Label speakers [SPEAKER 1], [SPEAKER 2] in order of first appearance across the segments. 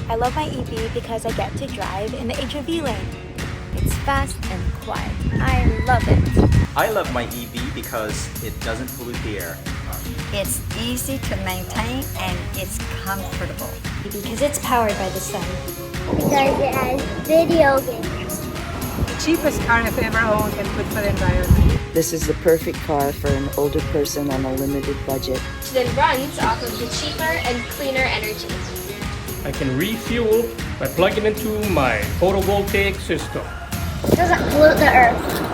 [SPEAKER 1] I love my EV because I get to drive in the HOV lane. It's fast and quiet. I love it.
[SPEAKER 2] I love my EV because it doesn't pollute the air.
[SPEAKER 3] It's easy to maintain and it's comfortable.
[SPEAKER 1] Because it's powered by the sun.
[SPEAKER 4] Because it has video games.
[SPEAKER 5] The cheapest car I've ever owned and good for the environment.
[SPEAKER 6] This is the perfect car for an older person on a limited budget.
[SPEAKER 7] Which then runs off of the cheaper and cleaner energy.
[SPEAKER 8] I can refuel by plugging into my photovoltaic system.
[SPEAKER 4] It doesn't pollute the earth.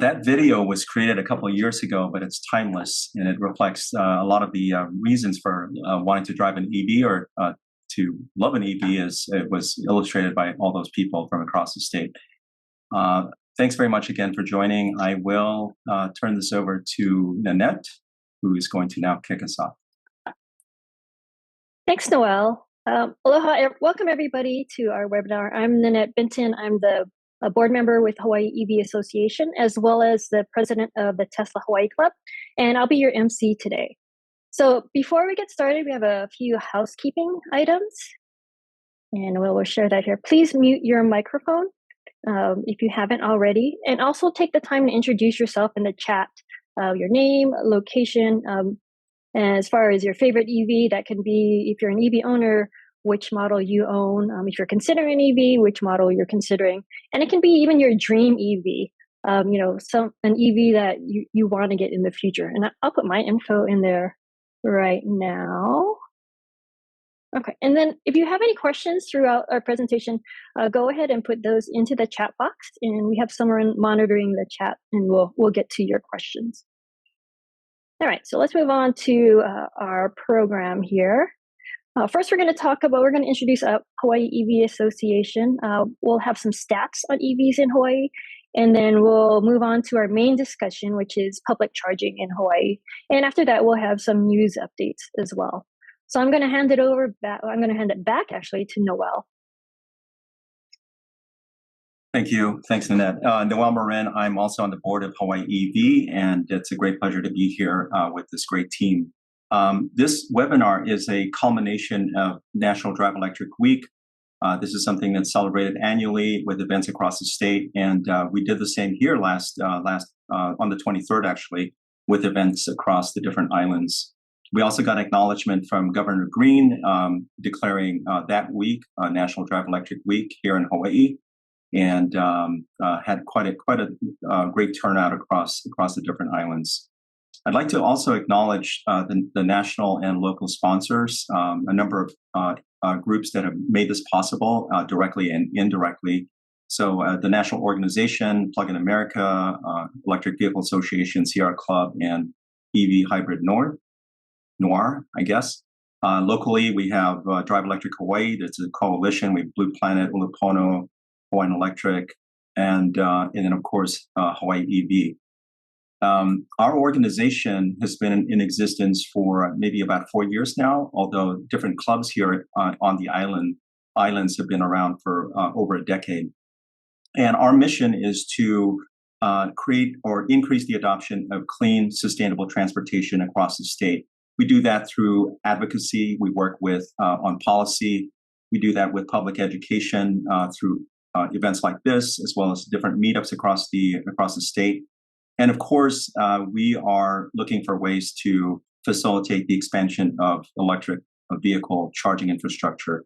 [SPEAKER 2] That video was created a couple of years ago, but it's timeless, and it reflects a lot of the reasons for wanting to drive an EV or to love an EV, as it was illustrated by all those people from across the state. Thanks very much again for joining. I will turn this over to Nanette, who is going to now kick us off.
[SPEAKER 9] Thanks, Noel. Aloha, welcome everybody to our webinar. I'm Nanette Benton. I'm a board member with Hawaii EV Association, as well as the president of the Tesla Hawaii Club, and I'll be your MC today. So before we get started, we have a few housekeeping items, and we'll share that here. Please mute your microphone if you haven't already, and also take the time to introduce yourself in the chat, your name, location, and as far as your favorite EV, that can be, if you're an EV owner, which model you own, if you're considering an EV, which model you're considering, and it can be even your dream EV, an EV that you want to get in the future. And I'll put my info in there right now. Okay, and then if you have any questions throughout our presentation, go ahead and put those into the chat box, and we have someone monitoring the chat, and we'll get to your questions. All right, so let's move on to our program here. First, we're going to introduce Hawaii EV Association. We'll have some stats on EVs in Hawaii, and then we'll move on to our main discussion, which is public charging in Hawaii. And after that, we'll have some news updates as well. So I'm going to hand it back actually to Noel.
[SPEAKER 2] Thank you. Thanks, Nanette. Noel Marin. I'm also on the board of Hawaii EV, and it's a great pleasure to be here with this great team. This webinar is a culmination of National Drive Electric Week. This is something that's celebrated annually with events across the state, and we did the same here last on the 23rd, actually, with events across the different islands. We also got acknowledgement from Governor Green declaring that week National Drive Electric Week here in Hawaii, and had quite a great turnout across the different islands. I'd like to also acknowledge the national and local sponsors, a number of groups that have made this possible directly and indirectly. So the national organization, Plug in America, Electric Vehicle Association, Sierra Club, and EV Hybrid Noir, I guess. Locally, we have Drive Electric Hawaii. That's a coalition. We have Blue Planet, Ulupono, Hawaiian Electric, and then, of course, Hawaii EV. Our organization has been in existence for maybe about 4 years now, although different clubs here on the islands have been around for over a decade. And our mission is to create or increase the adoption of clean, sustainable transportation across the state. We do that through advocacy. We work with on policy. We do that with public education through events like this, as well as different meetups across the state. And of course, we are looking for ways to facilitate the expansion of electric vehicle charging infrastructure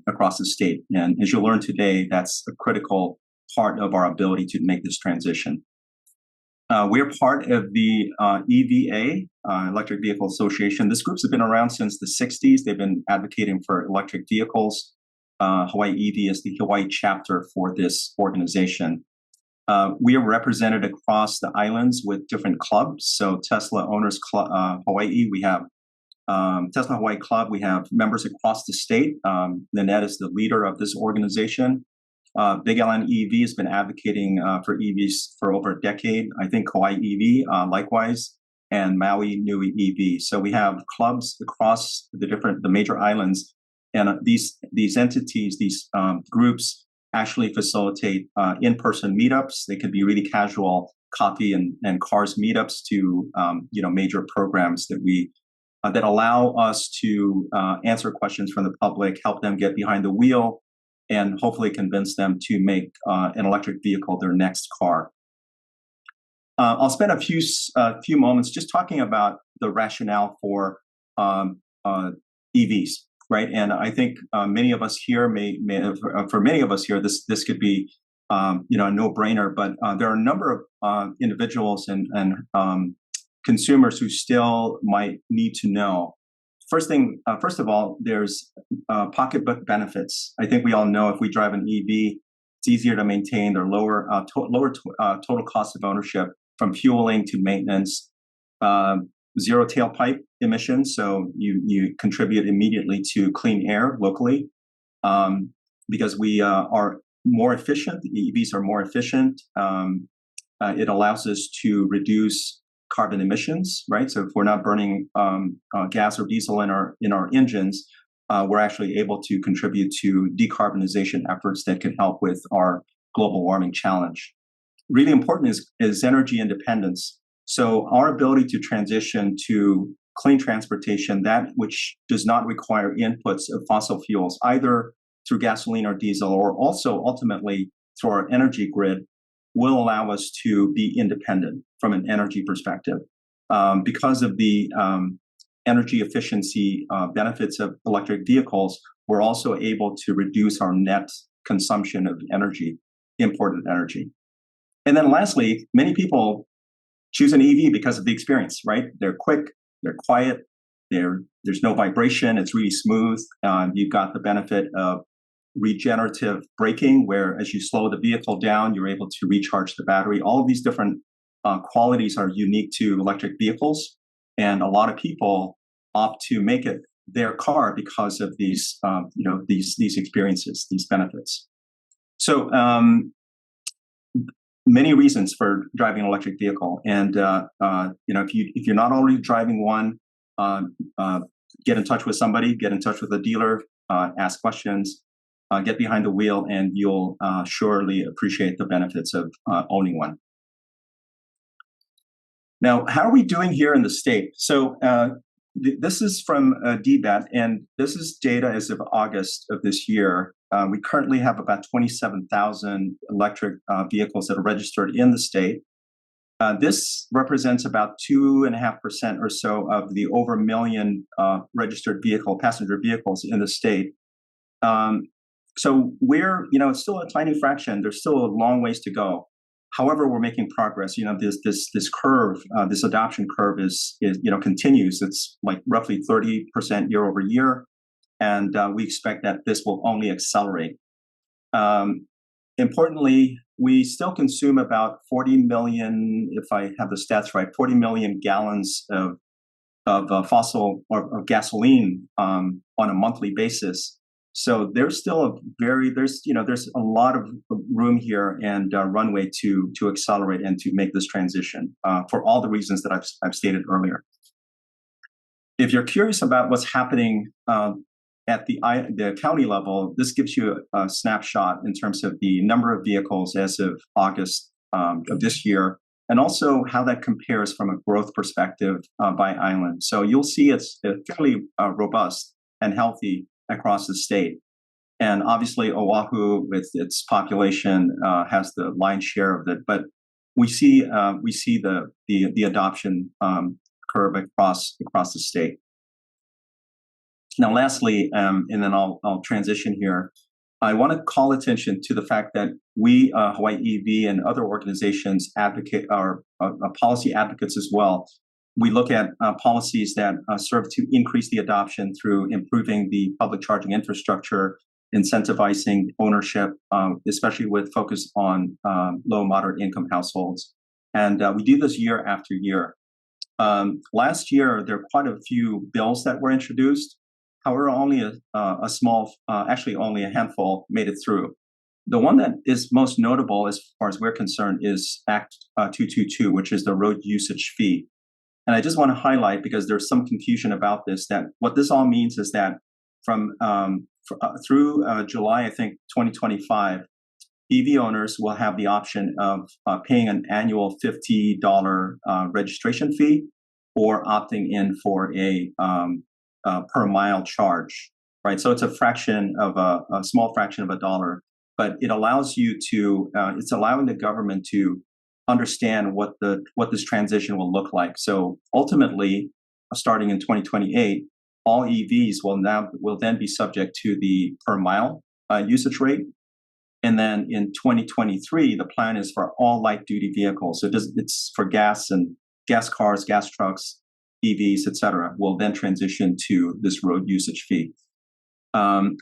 [SPEAKER 2] across the state. And as you'll learn today, that's a critical part of our ability to make this transition. We're part of the EVA, Electric Vehicle Association. This group's been around since the 60s. They've been advocating for electric vehicles. Hawaii EV is the Hawaii chapter for this organization. We are represented across the islands with different clubs. So Tesla Owners Club, Hawaii, we have Tesla Hawaii Club. We have members across the state. Nanette is the leader of this organization. Big Island EV has been advocating for EVs for over a decade. I think Hawaii EV likewise, and Maui Nui EV. So we have clubs across the major islands, and these entities, these groups actually facilitate in-person meetups. They could be really casual coffee and cars meetups to major programs that we that allow us to answer questions from the public, help them get behind the wheel, and hopefully convince them to make an electric vehicle their next car. I'll spend a few moments just talking about the rationale for EVs, right? And I think many of us here for many of us here, this could be a no-brainer. But there are a number of individuals and consumers who still might need to know. First of all, there's pocketbook benefits. I think we all know if we drive an EV, it's easier to maintain. They're lower total cost of ownership, from fueling to maintenance, zero tailpipe emissions, so you contribute immediately to clean air locally, because we are more efficient. The EVs are more efficient. It allows us to reduce carbon emissions, right? So if we're not burning gas or diesel in our engines, we're actually able to contribute to decarbonization efforts that can help with our global warming challenge. Really important is energy independence. So our ability to transition to clean transportation, that which does not require inputs of fossil fuels, either through gasoline or diesel, or also ultimately through our energy grid, will allow us to be independent from an energy perspective. Because of the energy efficiency benefits of electric vehicles, we're also able to reduce our net consumption of energy, imported energy. And then lastly, many people choose an EV because of the experience, right? They're quick, they're quiet, there's no vibration, it's really smooth. You've got the benefit of regenerative braking, where as you slow the vehicle down, you're able to recharge the battery. All of these different qualities are unique to electric vehicles, and a lot of people opt to make it their car because of these experiences, these benefits. So many reasons for driving an electric vehicle, and if you're not already driving one, get in touch with somebody, get in touch with a dealer, ask questions, get behind the wheel, and you'll surely appreciate the benefits of owning one. Now, how are we doing here in the state? So this is from DBET, and this is data as of August of this year. We currently have about 27,000 electric vehicles that are registered in the state. This represents about 2.5% or so of the over 1 million registered passenger vehicles in the state. So we're, it's still a tiny fraction. There's still a long ways to go. However, we're making progress. This curve, this adoption curve is continues. It's like roughly 30% year over year, and we expect that this will only accelerate. Importantly, we still consume about 40 million, if I have the stats right, 40 million gallons of fossil or gasoline on a monthly basis. So there's still there's a lot of room here and runway to accelerate and to make this transition for all the reasons that I've stated earlier. If you're curious about what's happening at the county level, this gives you a snapshot in terms of the number of vehicles as of August of this year, and also how that compares from a growth perspective by island. So you'll see it's fairly robust and healthy across the state. And obviously Oahu, with its population, has the lion's share of it. But we see the adoption curve across the state. Now, lastly, and then I'll transition here. I want to call attention to the fact that we, Hawaii EV, and other organizations are policy advocates as well. We look at policies that serve to increase the adoption through improving the public charging infrastructure, incentivizing ownership, especially with focus on low, moderate income households. And we do this year after year. Last year, there are quite a few bills that were introduced. However, only a small, actually only a handful made it through. The one that is most notable, as far as we're concerned, is Act 222, which is the road usage fee. And I just want to highlight, because there's some confusion about this, that what this all means is that from through July, I think, 2025, EV owners will have the option of paying an annual $50 registration fee or opting in for a per mile charge, right? So it's a fraction of a small fraction of a dollar, but it allows you to, it's allowing the government to understand what this transition will look like. So ultimately, starting in 2028, all EVs will then be subject to the per mile usage rate. And then in 2023, the plan is for all light duty vehicles. So it's for gas cars, gas trucks, EVs, et cetera, will then transition to this road usage fee.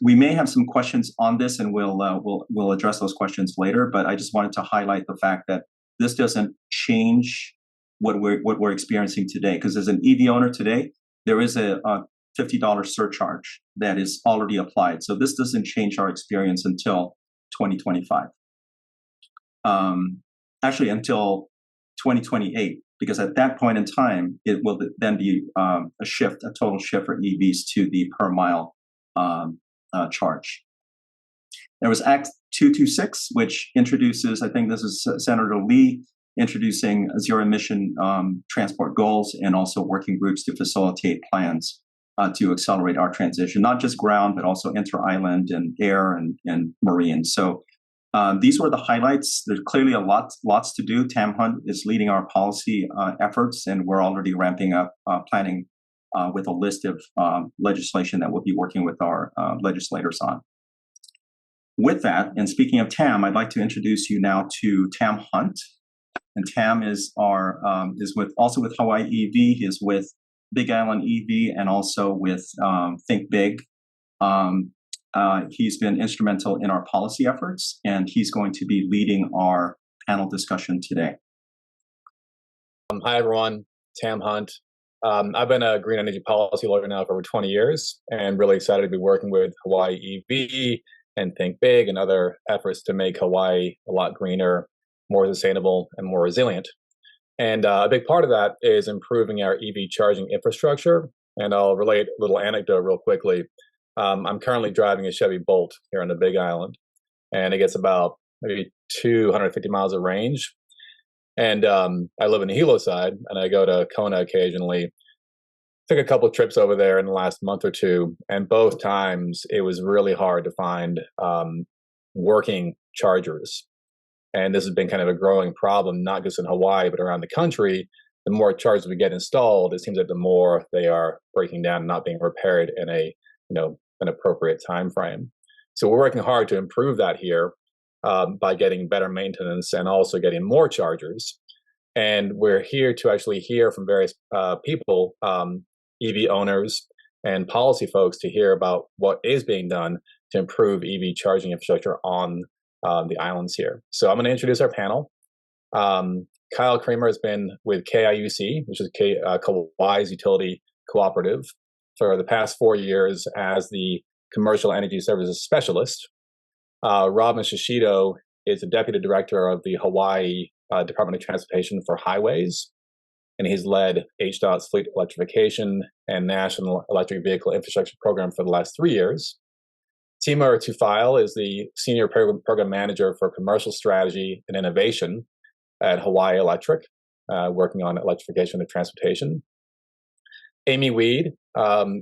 [SPEAKER 2] We may have some questions on this, and we'll address those questions later. But I just wanted to highlight the fact that this doesn't change what we're experiencing today. Because as an EV owner today, there is a $50 surcharge that is already applied. So this doesn't change our experience until 2025. Actually, until 2028, because at that point in time, it will then be a total shift for EVs to the per mile charge. There was Act 226, which introduces, I think this is Senator Lee, introducing zero emission transport goals and also working groups to facilitate plans to accelerate our transition, not just ground, but also inter-island and air and marine. So these were the highlights. There's clearly lots to do. Tam Hunt is leading our policy efforts, and we're already ramping up planning with a list of legislation that we'll be working with our legislators on. With that, and speaking of Tam, I'd like to introduce you now to Tam Hunt. And Tam is also with Hawaii EV. He is with Big Island EV and also with Think Big. He's been instrumental in our policy efforts, and he's going to be leading our panel discussion today.
[SPEAKER 10] Hi, everyone. Tam Hunt. I've been a green energy policy lawyer now for over 20 years and really excited to be working with Hawaii EV and Think Big and other efforts to make Hawaii a lot greener, more sustainable, and more resilient. And a big part of that is improving our EV charging infrastructure. And I'll relate a little anecdote real quickly. I'm currently driving a Chevy Bolt here on the Big Island, and it gets about maybe 250 miles of range. And I live in the Hilo side, and I go to Kona occasionally. Took a couple of trips over there in the last month or two, and both times it was really hard to find working chargers. And this has been kind of a growing problem, not just in Hawaii, but around the country. The more chargers we get installed, it seems like the more they are breaking down and not being repaired in an appropriate time frame. So we're working hard to improve that here by getting better maintenance and also getting more chargers. And we're here to actually hear from various people, EV owners and policy folks, to hear about what is being done to improve EV charging infrastructure on the islands here. So I'm going to introduce our panel. Kyle Kramer has been with KIUC, which is Kauai's utility cooperative, for the past 4 years as the commercial energy services specialist. Robin Shishido is the deputy director of the Hawaii Department of Transportation for Highways, and he's led HDOT's fleet electrification and National Electric Vehicle Infrastructure Program for the last 3 years. Timur is the senior program manager for commercial strategy and innovation at Hawaiian Electric, working on electrification of transportation. Amy Weed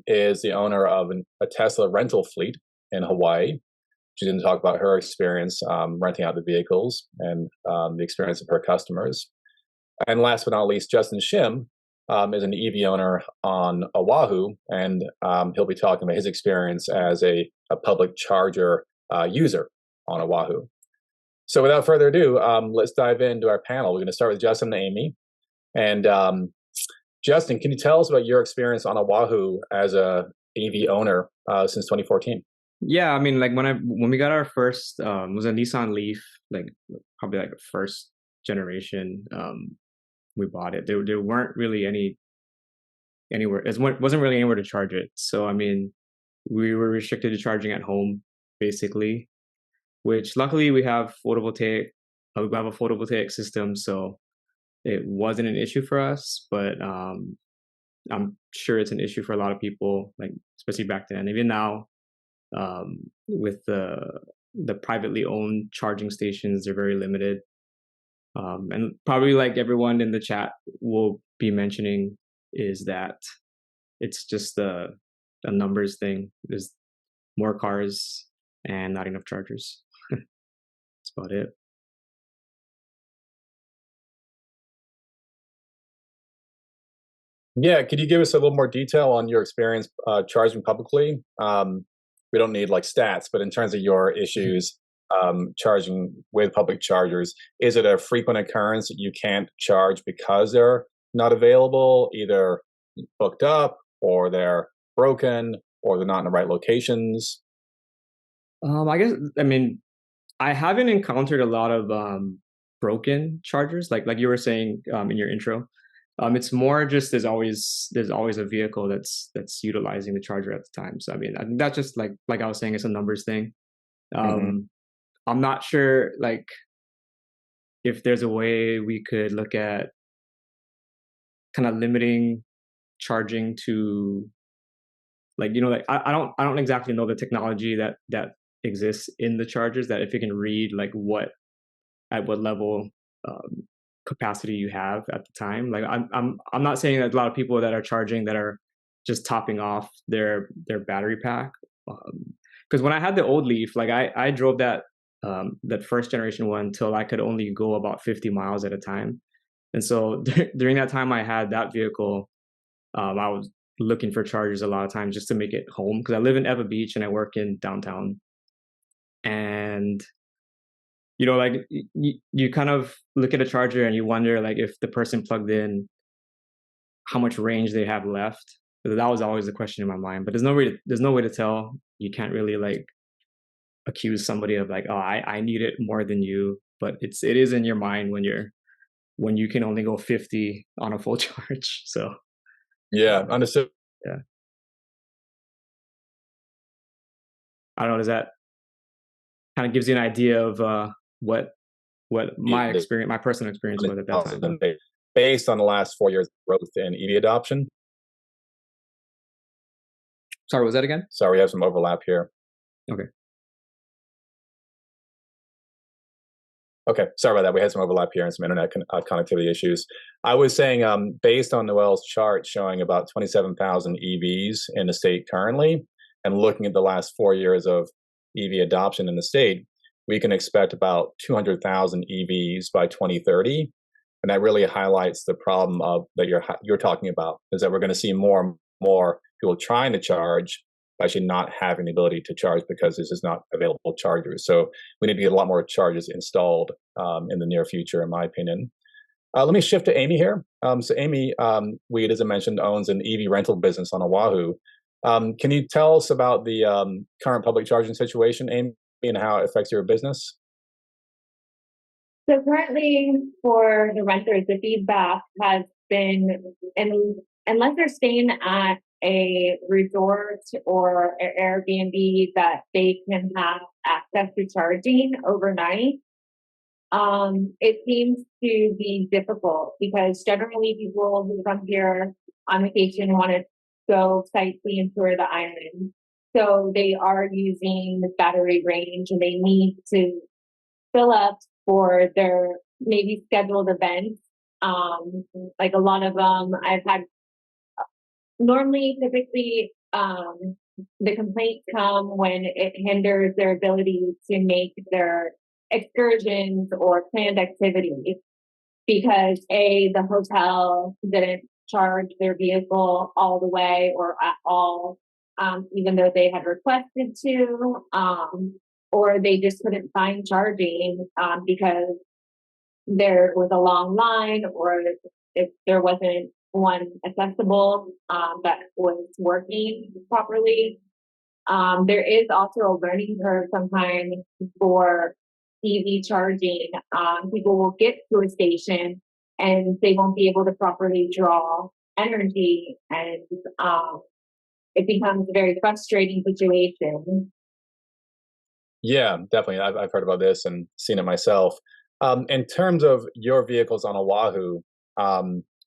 [SPEAKER 10] is the owner of a Tesla rental fleet in Hawaii. She's going to talk about her experience renting out the vehicles and the experience of her customers. And last but not least, Justin Shim is an EV owner on Oahu, and he'll be talking about his experience as a public charger user on Oahu. So without further ado, let's dive into our panel. We're going to start with Justin and Amy. And Justin, can you tell us about your experience on Oahu as a EV owner since 2014?
[SPEAKER 11] Yeah, I mean, like when we got our first, it was a Nissan Leaf, probably the first generation. We bought it. There weren't really anywhere. It wasn't really anywhere to charge it. So I mean, we were restricted to charging at home, basically. Which luckily we have photovoltaic. We have a photovoltaic system, so it wasn't an issue for us. But I'm sure it's an issue for a lot of people, especially back then. Even now, with the the privately owned charging stations are very limited. And probably like everyone in the chat will be mentioning is that it's just a numbers thing. There's more cars and not enough chargers. That's about it.
[SPEAKER 10] Yeah, could you give us a little more detail on your experience charging publicly? We don't need like stats, but in terms of your issues charging with public chargers, is it a frequent occurrence that you can't charge because they're not available, either booked up or they're broken or they're not in the right locations?
[SPEAKER 11] I mean, I haven't encountered a lot of broken chargers, like you were saying in your intro. It's more just there's always a vehicle that's utilizing the charger at the time. So I mean, that's just like I was saying, it's a numbers thing. I'm not sure like if there's a way we could look at kind of limiting charging to like, you know, like I don't exactly know the technology that exists in the chargers, that if you can read like at what level capacity you have at the time. Like I'm not saying that a lot of people that are charging that are just topping off their battery pack. Because when I had the old Leaf, like I drove that first generation one till I could only go about 50 miles at a time. And so during that time I had that vehicle, I was looking for chargers a lot of times just to make it home, because I live in Eva Beach and I work in downtown. And you know, like you kind of look at a charger and you wonder like if the person plugged in, how much range they have left. That was always the question in my mind. But there's no way to tell. You can't really like accuse somebody of like, oh, I need it more than you. But it is in your mind when you can only go 50 on a full charge. So
[SPEAKER 10] yeah, understood.
[SPEAKER 11] Yeah. I don't know, does that kind of gives you an idea of what my experience, my personal experience was at that time.
[SPEAKER 10] Based on the last 4 years of growth in EV adoption.
[SPEAKER 11] Sorry, was that again?
[SPEAKER 10] Sorry, we have some overlap here. Okay, sorry about that. We had some overlap here and some internet connectivity issues. I was saying, based on Noel's chart showing about 27,000 EVs in the state currently, and looking at the last 4 years of EV adoption in the state, we can expect about 200,000 EVs by 2030. And that really highlights the problem that you're talking about, is that we're going to see more and more people trying to charge, but actually not having the ability to charge because this is not available chargers. So we need to get a lot more chargers installed in the near future, in my opinion. Let me shift to Amy here. So Amy, Weed, as I mentioned, owns an EV rental business on Oahu. Can you tell us about the current public charging situation, Amy, and how it affects your business?
[SPEAKER 12] So currently for the renters, the feedback has been, unless they're staying at a resort or an Airbnb that they can have access to charging overnight, it seems to be difficult because generally people who come here on vacation want to go sightsee and tour the island. So they are using the battery range and they need to fill up for their maybe scheduled events. Like a lot of them, I've had typically, the complaints come when it hinders their ability to make their excursions or planned activities because the hotel didn't charge their vehicle all the way or at all, even though they had requested to, or they just couldn't find charging because there was a long line, or if there wasn't one accessible that was working properly. There is also a learning curve sometimes for EV charging. People will get to a station and they won't be able to properly draw energy, and it becomes a very frustrating situation.
[SPEAKER 10] Yeah, definitely. I've heard about this and seen it myself. In terms of your vehicles on Oahu,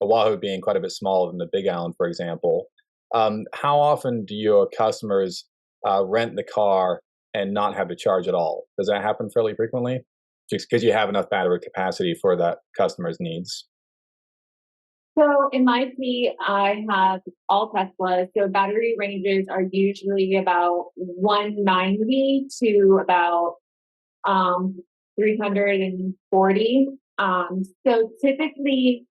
[SPEAKER 10] Oahu being quite a bit smaller than the Big Island, for example, how often do your customers rent the car and not have to charge at all? Does that happen fairly frequently? Just because you have enough battery capacity for that customer's needs?
[SPEAKER 12] So in my fleet, I have all Teslas. So battery ranges are usually about 190 to about 340. So typically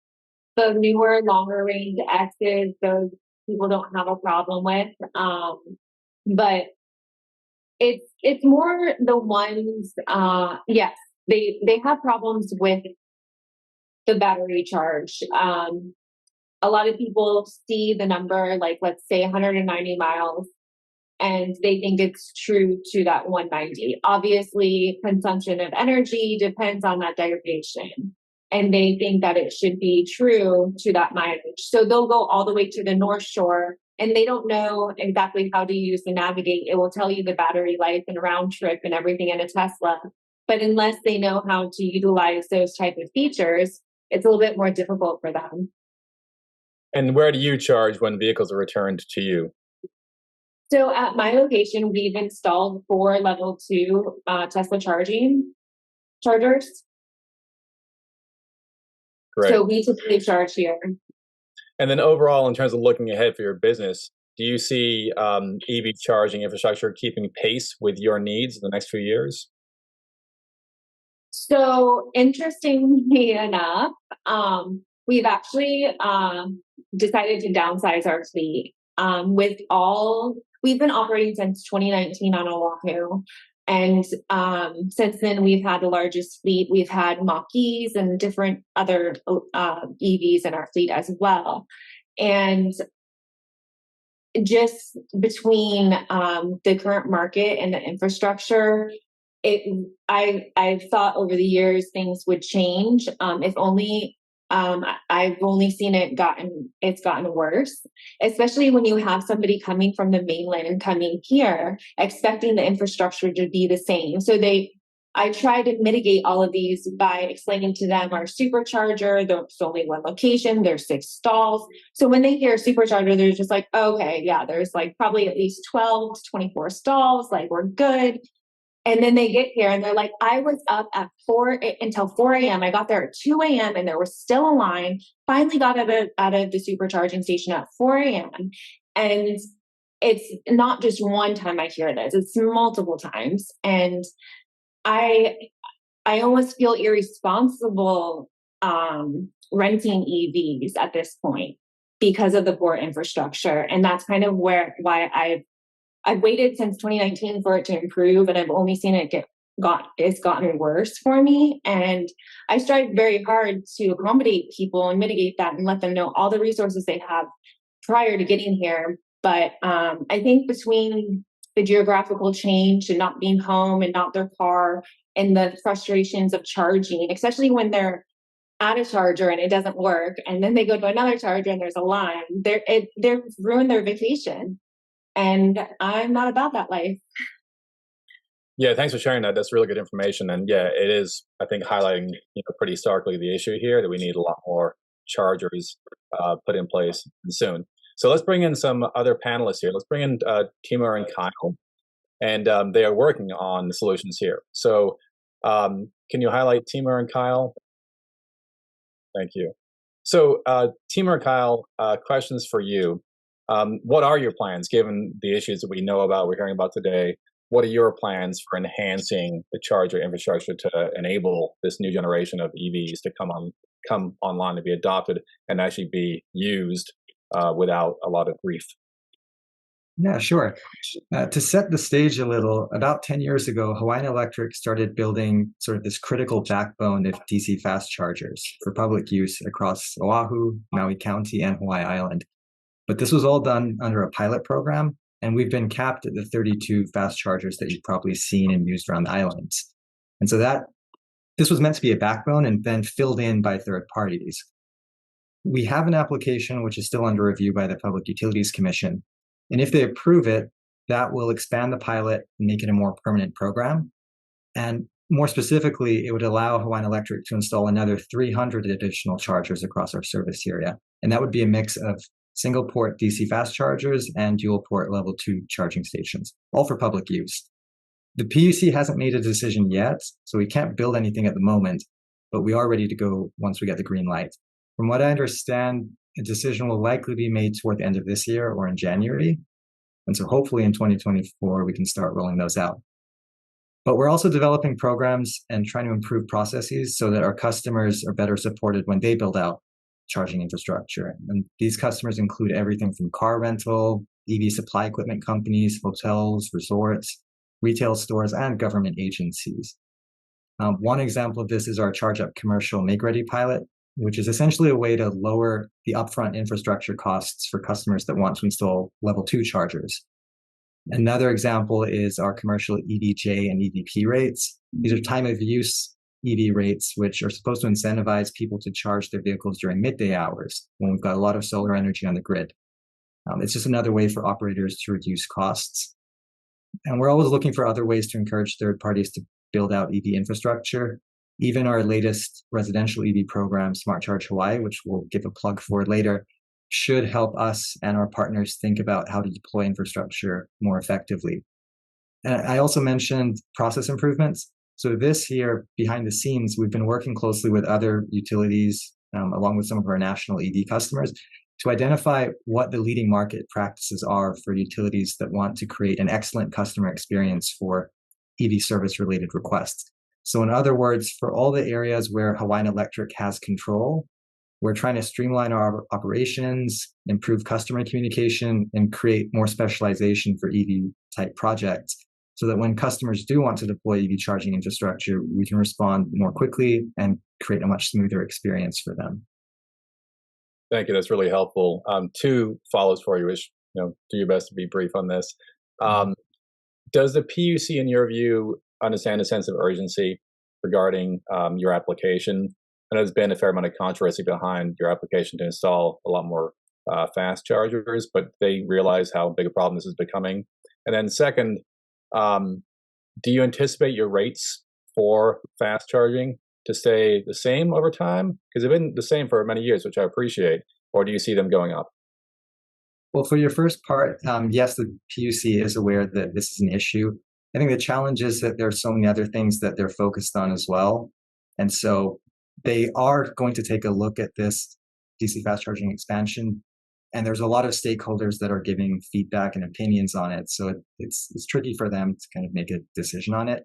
[SPEAKER 12] the newer, longer range X's, those people don't have a problem with. But it's more the ones, yes, they have problems with the battery charge. A lot of people see the number, like let's say 190 miles, and they think it's true to that 190. Obviously, consumption of energy depends on that derivation, and they think that it should be true to that mileage. So they'll go all the way to the North Shore, and they don't know exactly how to use the navigate. It will tell you the battery life and round trip and everything in a Tesla. But unless they know how to utilize those type of features, it's a little bit more difficult for them.
[SPEAKER 10] And where do you charge when vehicles are returned to you?
[SPEAKER 12] So at my location, we've installed 4 level 2 Tesla chargers.
[SPEAKER 10] Great.
[SPEAKER 12] So we typically charge here.
[SPEAKER 10] And then overall, in terms of looking ahead for your business, do you see EV charging infrastructure keeping pace with your needs in the next few years?
[SPEAKER 12] So interestingly enough, we've actually decided to downsize our fleet. We've been operating since 2019 on Oahu. And since then, we've had the largest fleet. We've had Mach-E's and different other EVs in our fleet as well. And just between the current market and the infrastructure, I thought over the years things would change. If only I've only seen it's gotten worse, especially when you have somebody coming from the mainland and coming here expecting the infrastructure to be the same. So I try to mitigate all of these by explaining to them our supercharger, there's only one location, there's 6 stalls. So when they hear supercharger, they're just like, okay, yeah, there's like probably at least 12 to 24 stalls, like we're good. And then they get here and they're like, I was up at until 4 a.m. I got there at 2 a.m. and there was still a line. Finally got out of the supercharging station at 4 a.m. And it's not just one time I hear this, it's multiple times. And I almost feel irresponsible renting EVs at this point because of the poor infrastructure. And that's kind of why I've waited since 2019 for it to improve, and I've only seen it's gotten worse for me. And I strive very hard to accommodate people and mitigate that and let them know all the resources they have prior to getting here. But I think between the geographical change and not being home and not their car and the frustrations of charging, especially when they're at a charger and it doesn't work, and then they go to another charger and there's a line, they've ruined their vacation. And I'm not about that life.
[SPEAKER 10] Yeah, thanks for sharing that. That's really good information. And yeah, it is, I think, highlighting pretty starkly the issue here that we need a lot more chargers put in place soon. So let's bring in some other panelists here. Let's bring in Timur and Kyle. And they are working on the solutions here. So can you highlight Timur and Kyle? Thank you. So Timur and Kyle, questions for you. What are your plans, given the issues that we know about, we're hearing about today? What are your plans for enhancing the charger infrastructure to enable this new generation of EVs to come online, to be adopted and actually be used without a lot of grief?
[SPEAKER 13] Yeah, sure. To set the stage a little, about 10 years ago, Hawaiian Electric started building sort of this critical backbone of DC fast chargers for public use across Oahu, Maui County, and Hawaii Island. But this was all done under a pilot program, and we've been capped at the 32 fast chargers that you've probably seen and used around the islands. And so this was meant to be a backbone and then filled in by third parties. We have an application which is still under review by the Public Utilities Commission. And if they approve it, that will expand the pilot and make it a more permanent program. And more specifically, it would allow Hawaiian Electric to install another 300 additional chargers across our service area. And that would be a mix of single port DC fast chargers and dual port level 2 charging stations, all for public use. The PUC hasn't made a decision yet, so we can't build anything at the moment, but we are ready to go once we get the green light. From what I understand, a decision will likely be made toward the end of this year or in January. And so hopefully in 2024, we can start rolling those out. But we're also developing programs and trying to improve processes so that our customers are better supported when they build out charging infrastructure. And these customers include everything from car rental, EV supply equipment companies, hotels, resorts, retail stores, and government agencies. One example of this is our Charge Up Commercial Make Ready pilot, which is essentially a way to lower the upfront infrastructure costs for customers that want to install level 2 chargers. Another example is our commercial EVJ and EVP rates. These are time of use EV rates, which are supposed to incentivize people to charge their vehicles during midday hours when we've got a lot of solar energy on the grid. It's just another way for operators to reduce costs. And we're always looking for other ways to encourage third parties to build out EV infrastructure. Even our latest residential EV program, Smart Charge Hawaii, which we'll give a plug for later, should help us and our partners think about how to deploy infrastructure more effectively. And I also mentioned process improvements. So this year, behind the scenes, we've been working closely with other utilities, along with some of our national EV customers, to identify what the leading market practices are for utilities that want to create an excellent customer experience for EV service-related requests. So in other words, for all the areas where Hawaiian Electric has control, we're trying to streamline our operations, improve customer communication, and create more specialization for EV-type projects so that when customers do want to deploy EV charging infrastructure, we can respond more quickly and create a much smoother experience for them.
[SPEAKER 10] Thank you. That's really helpful. Two follows for you, which, do your best to be brief on this. Does the PUC, in your view, understand a sense of urgency regarding your application? And there's been a fair amount of controversy behind your application to install a lot more fast chargers, but they realize how big a problem this is becoming. And then second, do you anticipate your rates for fast charging to stay the same over time? Because they've been the same for many years, which I appreciate. Or do you see them going up?
[SPEAKER 13] Well, for your first part, yes, the PUC is aware that this is an issue. I think the challenge is that there are so many other things that they're focused on as well. And so they are going to take a look at this DC fast charging expansion. And there's a lot of stakeholders that are giving feedback and opinions on it. So it's tricky for them to kind of make a decision on it.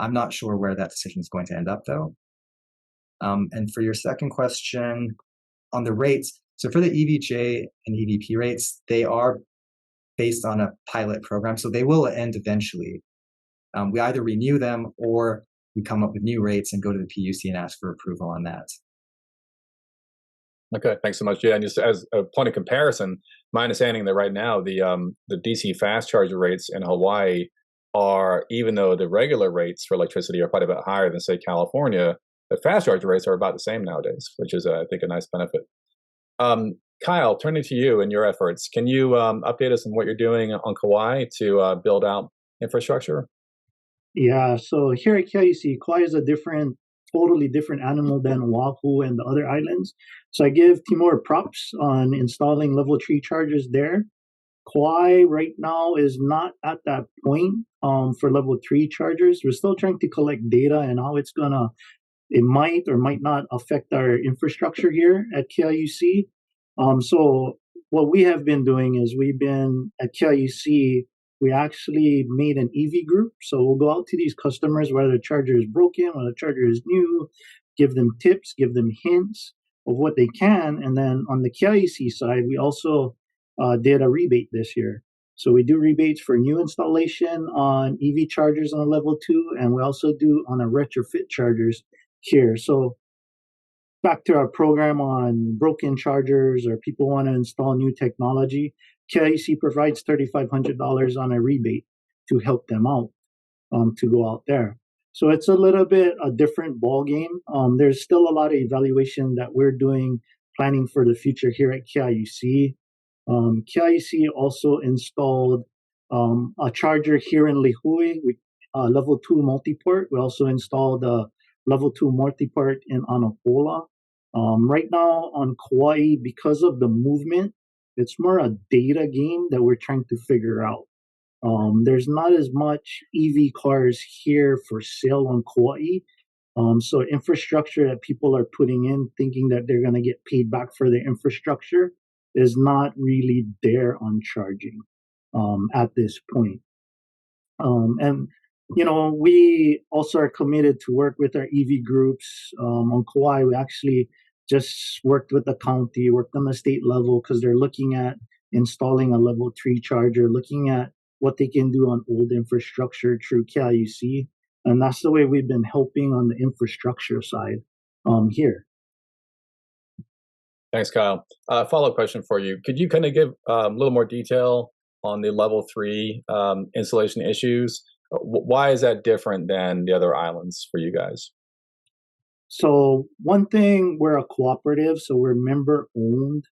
[SPEAKER 13] I'm not sure where that decision is going to end up, though. And for your second question on the rates, so for the EVJ and EVP rates, they are based on a pilot program, so they will end eventually. We either renew them or we come up with new rates and go to the PUC and ask for approval on that.
[SPEAKER 10] Okay, thanks so much. Yeah, and just as a point of comparison, my understanding that right now the DC fast charger rates in Hawaii are, even though the regular rates for electricity are quite a bit higher than, say, California, the fast charger rates are about the same nowadays, which is, I think, a nice benefit. Kyle, turning to you and your efforts, can you update us on what you're doing on Kauai to build out infrastructure?
[SPEAKER 14] Yeah, so here at KIUC, Kauai is a totally different animal than Oahu and the other islands. So I give Timur props on installing level 3 chargers there. Kauai right now is not at that point for level 3 chargers. We're still trying to collect data and how it might or might not affect our infrastructure here at KIUC. So what we have been doing is we've been at KIUC, we actually made an EV group. So we'll go out to these customers, whether the charger is broken, whether the charger is new, give them tips, give them hints of what they can. And then on the KIUC side, we also did a rebate this year. So we do rebates for new installation on EV chargers on level 2, and we also do on a retrofit chargers here. So back to our program on broken chargers or people want to install new technology, KIUC provides $3,500 on a rebate to help them out to go out there. So it's a little bit a different ball game. There's still a lot of evaluation that we're doing, planning for the future here at KIUC. KIUC also installed a charger here in Lihue, with level 2 multi-port. We also installed a level 2 multi-port in Anapola. Right now on Kauai, because of the movement, it's more a data game that we're trying to figure out. There's not as much EV cars here for sale on Kauai. So infrastructure that people are putting in, thinking that they're going to get paid back for their infrastructure, is not really there on charging at this point. And we also are committed to work with our EV groups on Kauai. We actually just worked with the county, worked on the state level because they're looking at installing a level 3 charger, looking at what they can do on old infrastructure through KIUC. And that's the way we've been helping on the infrastructure side here.
[SPEAKER 10] Thanks, Kyle. Follow-up question for you. Could you kind of give a little more detail on the level 3 installation issues? Why is that different than the other islands for you guys?
[SPEAKER 14] So one thing, we're a cooperative, so we're member owned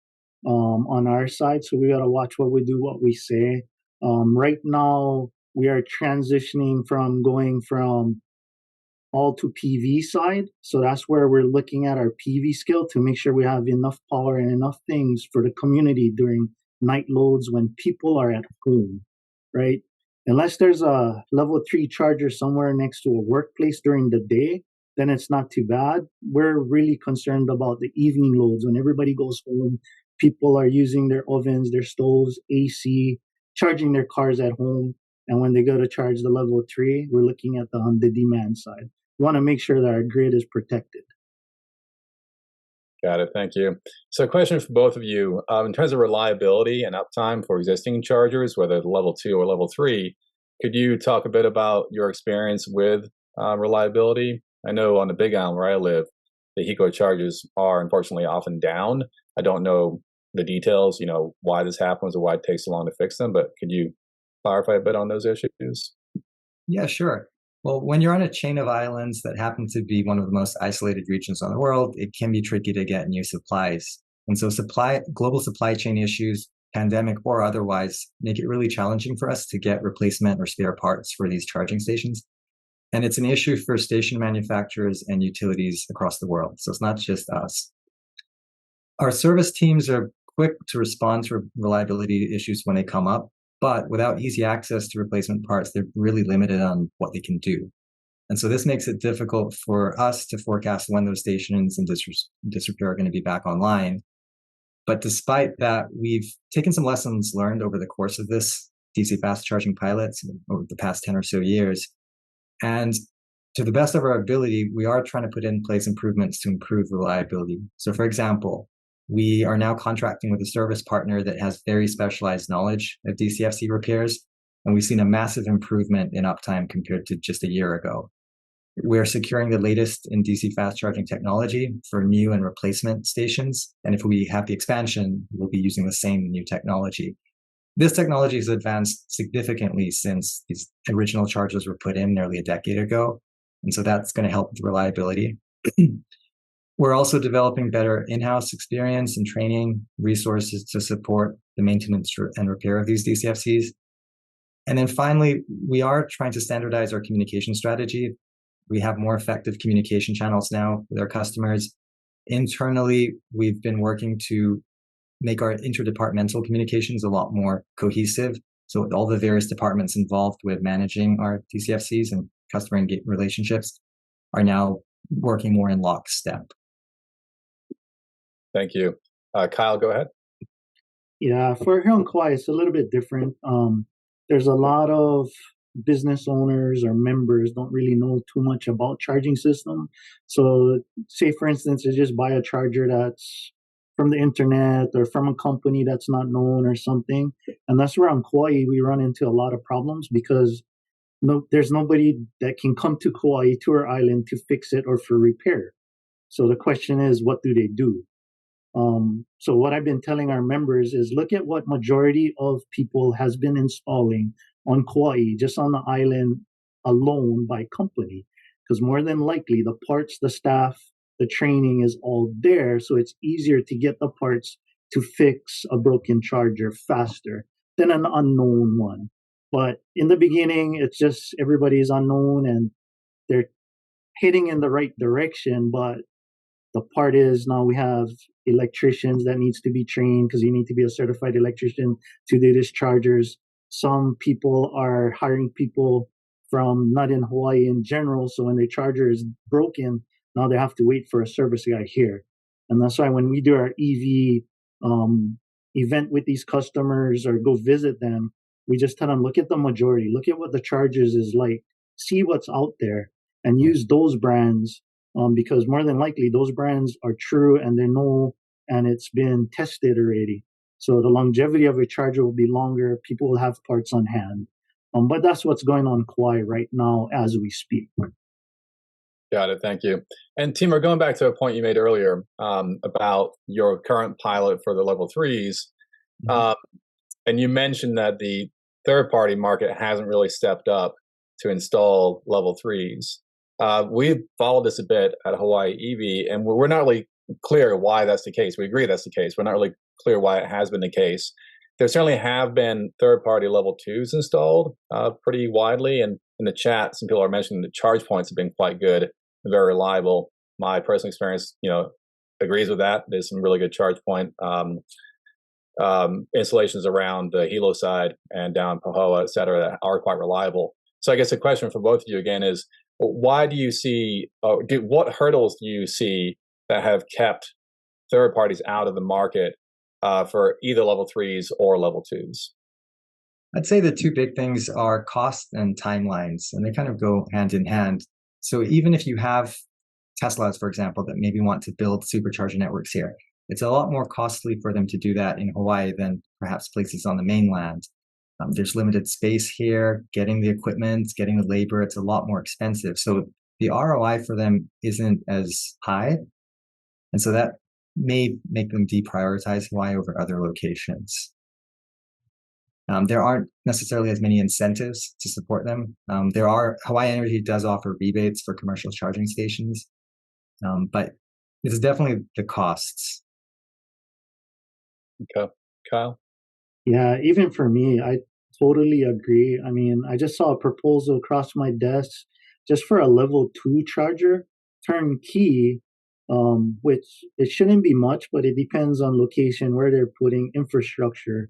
[SPEAKER 14] on our side. So we got to watch what we do, what we say. Right now, we are transitioning from going from all to PV side. So that's where we're looking at our PV skill to make sure we have enough power and enough things for the community during night loads when people are at home, right? Unless there's a level 3 charger somewhere next to a workplace during the day, then it's not too bad. We're really concerned about the evening loads when everybody goes home. People are using their ovens, their stoves, AC, charging their cars at home. And when they go to charge the level 3, we're looking at on the demand side. We want to make sure that our grid is protected.
[SPEAKER 10] Got it. Thank you. So a question for both of you. In terms of reliability and uptime for existing chargers, whether level 2 or level 3, could you talk a bit about your experience with reliability? I know on the Big Island where I live, the HECO charges are unfortunately often down. I don't know the details, why this happens or why it takes so long to fix them, but could you clarify a bit on those issues?
[SPEAKER 13] Yeah, sure. Well, when you're on a chain of islands that happen to be one of the most isolated regions on the world, it can be tricky to get new supplies. And so global supply chain issues, pandemic or otherwise, make it really challenging for us to get replacement or spare parts for these charging stations. And it's an issue for station manufacturers and utilities across the world. So it's not just us. Our service teams are quick to respond to reliability issues when they come up, but without easy access to replacement parts, they're really limited on what they can do. And so this makes it difficult for us to forecast when those stations in disrepair are going to be back online. But despite that, we've taken some lessons learned over the course of this DC fast charging pilots over the past 10 or so years. And to the best of our ability, we are trying to put in place improvements to improve reliability. So for example, we are now contracting with a service partner that has very specialized knowledge of DCFC repairs, and we've seen a massive improvement in uptime compared to just a year ago. We're securing the latest in DC fast charging technology for new and replacement stations, and if we have the expansion, we'll be using the same new technology. This technology has advanced significantly since these original chargers were put in nearly a decade ago, and so that's going to help with reliability. We're also developing better in-house experience and training resources to support the maintenance and repair of these DCFCs. And then finally, we are trying to standardize our communication strategy. We have more effective communication channels now with our customers. Internally, we've been working to make our interdepartmental communications a lot more cohesive. So all the various departments involved with managing our DCFCs and customer relationships are now working more in lockstep.
[SPEAKER 10] Thank you. Kyle, go ahead.
[SPEAKER 14] Yeah, for here on Kauai, it's a little bit different. There's a lot of business owners or members don't really know too much about charging system. So say, for instance, you just buy a charger that's from the internet or from a company that's not known or something. And that's where on Kauai, we run into a lot of problems because there's nobody that can come to Kauai, to our island, to fix it or for repair. So the question is, what do they do? So what I've been telling our members is look at what majority of people has been installing on Kauai, just on the island alone by company. Because more than likely the parts, the staff, the training is all there. So it's easier to get the parts to fix a broken charger faster than an unknown one. But in the beginning, it's just everybody's unknown and they're heading in the right direction. But the part is now we have electricians that needs to be trained because you need to be a certified electrician to do these chargers. Some people are hiring people from not in Hawaii in general. So when their charger is broken, now they have to wait for a service guy here. And that's why when we do our EV event with these customers or go visit them, we just tell them, look at the majority, look at what the chargers is like, see what's out there, and use those brands because more than likely those brands are true and they know and it's been tested already. So the longevity of a charger will be longer. People will have parts on hand. But that's what's going on Kauai right now as we speak.
[SPEAKER 10] Got it. Thank you. And Timur, going back to a point you made earlier about your current pilot for the level 3s, and you mentioned that the third-party market hasn't really stepped up to install level 3s. We've followed this a bit at Hawaii EV, and we're not really clear why that's the case. We agree that's the case. We're not really clear why it has been the case. There certainly have been third-party level 2s installed pretty widely, and in the chat, some people are mentioning the charge points have been quite good and very reliable. My personal experience, agrees with that. There's some really good charge point installations around the Hilo side and down Pahoa, et cetera, that are quite reliable. So I guess the question for both of you again is, why do you see, what hurdles do you see that have kept third parties out of the market for either level 3s or level 2s?
[SPEAKER 13] I'd say the two big things are cost and timelines, and they kind of go hand in hand. So even if you have Teslas, for example, that maybe want to build supercharger networks here, it's a lot more costly for them to do that in Hawaii than perhaps places on the mainland. There's limited space here, getting the equipment, getting the labor, it's a lot more expensive. So the ROI for them isn't as high. And so that may make them deprioritize Hawaii over other locations. There aren't necessarily as many incentives to support them. Hawaiian Energy does offer rebates for commercial charging stations, but it's definitely the costs.
[SPEAKER 10] Okay. Kyle?
[SPEAKER 14] Yeah, even for me, I totally agree. I mean, I just saw a proposal across my desk just for a level 2 charger, turnkey, which it shouldn't be much, but it depends on location, where they're putting infrastructure.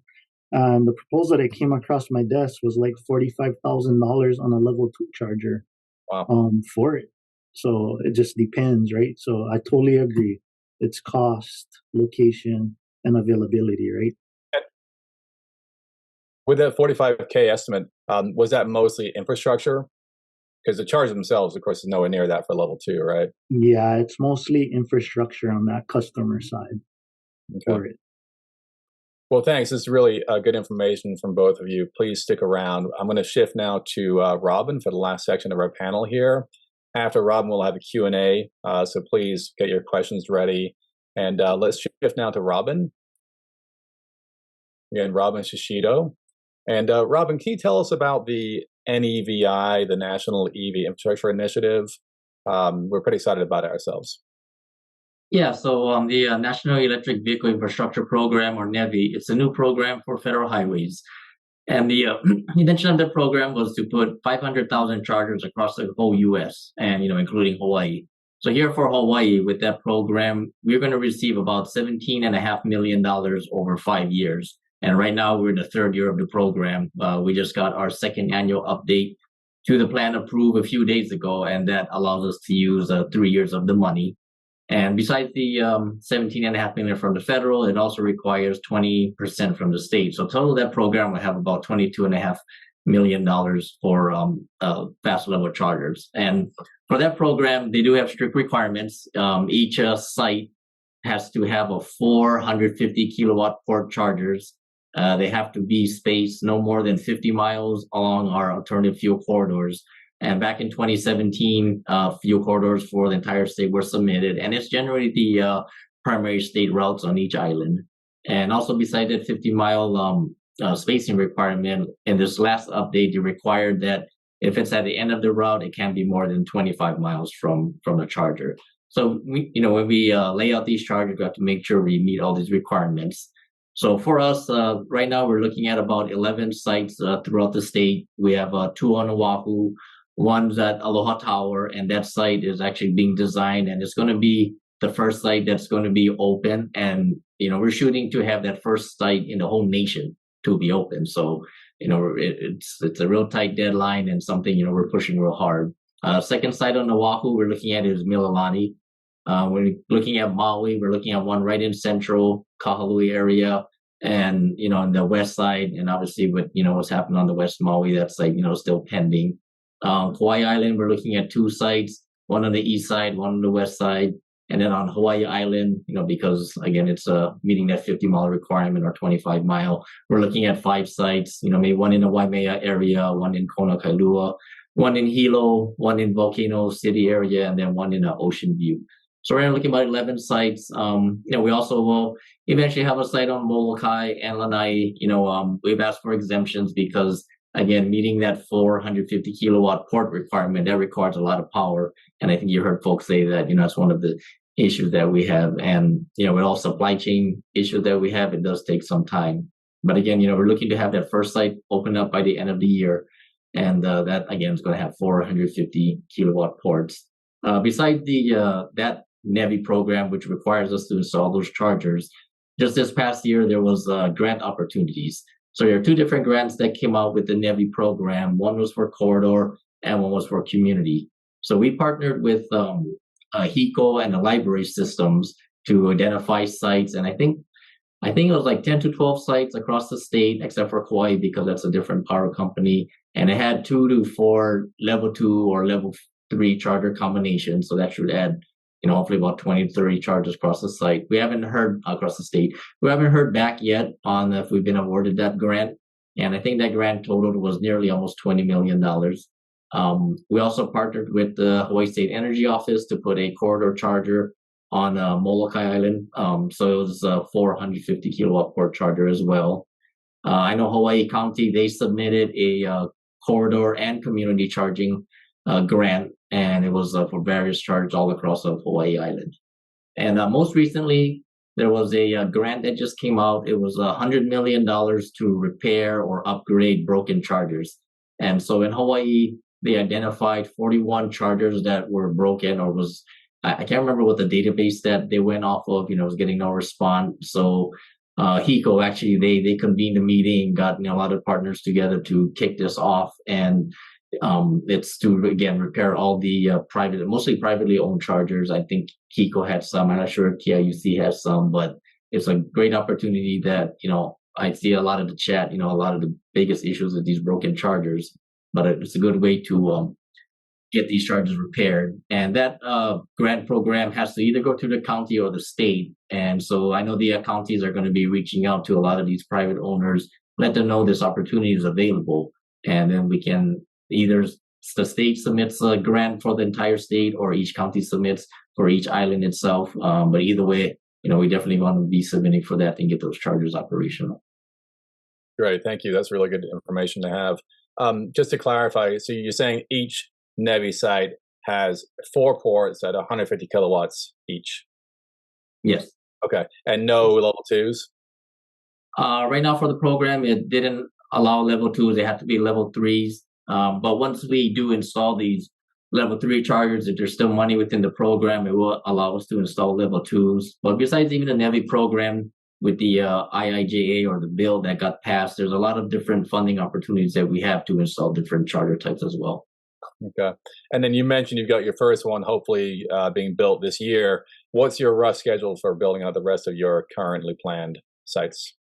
[SPEAKER 14] And the proposal that came across my desk was like $45,000 on a level 2 charger.
[SPEAKER 10] Wow.
[SPEAKER 14] For it. So it just depends, right? So I totally agree. It's cost, location, and availability, right?
[SPEAKER 10] With that 45K estimate, was that mostly infrastructure? Because the chargers themselves, of course, is nowhere near that for level 2, right?
[SPEAKER 14] Yeah, it's mostly infrastructure on that customer side for it.
[SPEAKER 10] Well, thanks. This is really good information from both of you. Please stick around. I'm going to shift now to Robin for the last section of our panel here. After Robin, we'll have a Q&A, so please get your questions ready. And let's shift now to Robin. Again, Robin Shishido. And Robin, can you tell us about the NEVI, the National EV Infrastructure Initiative? We're pretty excited about it ourselves.
[SPEAKER 15] Yeah, so the National Electric Vehicle Infrastructure Program, or NEVI, it's a new program for federal highways. And the intention of the program was to put 500,000 chargers across the whole U.S. and, including Hawaii. So here for Hawaii, with that program, we're going to receive about $17.5 million over 5 years. And right now we're in the third year of the program. We just got our second annual update to the plan approved a few days ago, and that allows us to use 3 years of the money. And besides the $17.5 million from the federal, it also requires 20% from the state. So total that program will have about $22.5 million for fast level chargers. And for that program, they do have strict requirements. Each site has to have a 450 kilowatt port chargers. They have to be spaced no more than 50 miles along our alternative fuel corridors. And back in 2017, fuel corridors for the entire state were submitted, and it's generally the primary state routes on each island. And also beside that 50-mile spacing requirement, in this last update, they required that if it's at the end of the route, it can't be more than 25 miles from the charger. So when we lay out these chargers, we have to make sure we meet all these requirements. So for us, right now, we're looking at about 11 sites throughout the state. We have 2 on Oahu, one's at Aloha Tower, and that site is actually being designed, and it's going to be the first site that's going to be open. And, we're shooting to have that first site in the whole nation to be open. So, it's a real tight deadline and something, we're pushing real hard. Second site on Oahu we're looking at is Mililani. We're looking at Maui. We're looking at one right in central Kahului area, and on the west side, and obviously with what's happened on the west Maui, that's like still pending. Hawaii Island, we're looking at 2 sites, one on the east side, one on the west side, and then on Hawaii Island, because again it's meeting that 50-mile requirement or 25-mile. We're looking at 5 sites, maybe one in the Waimea area, one in Kona Kailua, one in Hilo, one in Volcano City area, and then one in Ocean View. So we're looking at about 11 sites. We also will eventually have a site on Molokai and Lanai. We've asked for exemptions because, again, meeting that 450 kilowatt port requirement, that requires a lot of power. And I think you heard folks say that, that's one of the issues that we have. And, with all supply chain issues that we have, it does take some time. But again, we're looking to have that first site open up by the end of the year. And that, again, is going to have 450 kilowatt ports. Besides that NEVI program, which requires us to install those chargers, just this past year, there was grant opportunities. So there are 2 different grants that came out with the NEVI program. One was for corridor and one was for community. So we partnered with HECO and the library systems to identify sites. And I think it was like 10 to 12 sites across the state, except for Hawaii, because that's a different power company. And it had 2 to 4 level 2 or level 3 charger combinations. So that should add, hopefully about 20 to 30 chargers across the site. We haven't heard across the state. We haven't heard back yet on if we've been awarded that grant. And I think that grant total was nearly almost $20 million. We also partnered with the Hawaii State Energy Office to put a corridor charger on Molokai Island. So it was a 450 kilowatt port charger as well. I know Hawaii County, they submitted a corridor and community charging grant, and it was for various charges all across Hawaii Island. And most recently, there was a grant that just came out. It was $100 million to repair or upgrade broken chargers. And so in Hawaii, they identified 41 chargers that were broken or I can't remember what the database that they went off of, was getting no response. So HECO, actually, they convened a meeting, got a lot of partners together to kick this off. And it's to, again, repair all the mostly privately owned chargers. I think HECO had some. I'm not sure if KIUC has some, but it's a great opportunity that, I see a lot of the chat, a lot of the biggest issues with these broken chargers, but it's a good way to get these chargers repaired. And that grant program has to either go to the county or the state. And so I know the counties are going to be reaching out to a lot of these private owners, let them know this opportunity is available. And then we can either the state submits a grant for the entire state or each county submits for each island itself. But either way, we definitely want to be submitting for that and get those chargers operational.
[SPEAKER 10] Great. Thank you. That's really good information to have. Just to clarify, so you're saying each NEVI site has 4 ports at 150 kilowatts each?
[SPEAKER 15] Yes.
[SPEAKER 10] Okay. And no level 2s?
[SPEAKER 15] Right now for the program, it didn't allow level 2s. They have to be level 3s. But once we do install these level 3 chargers, if there's still money within the program, it will allow us to install level 2s. But besides even the NEVI program with the IIJA or the bill that got passed, there's a lot of different funding opportunities that we have to install different charger types as well.
[SPEAKER 10] Okay. And then you mentioned you've got your first one hopefully being built this year. What's your rough schedule for building out the rest of your currently planned sites?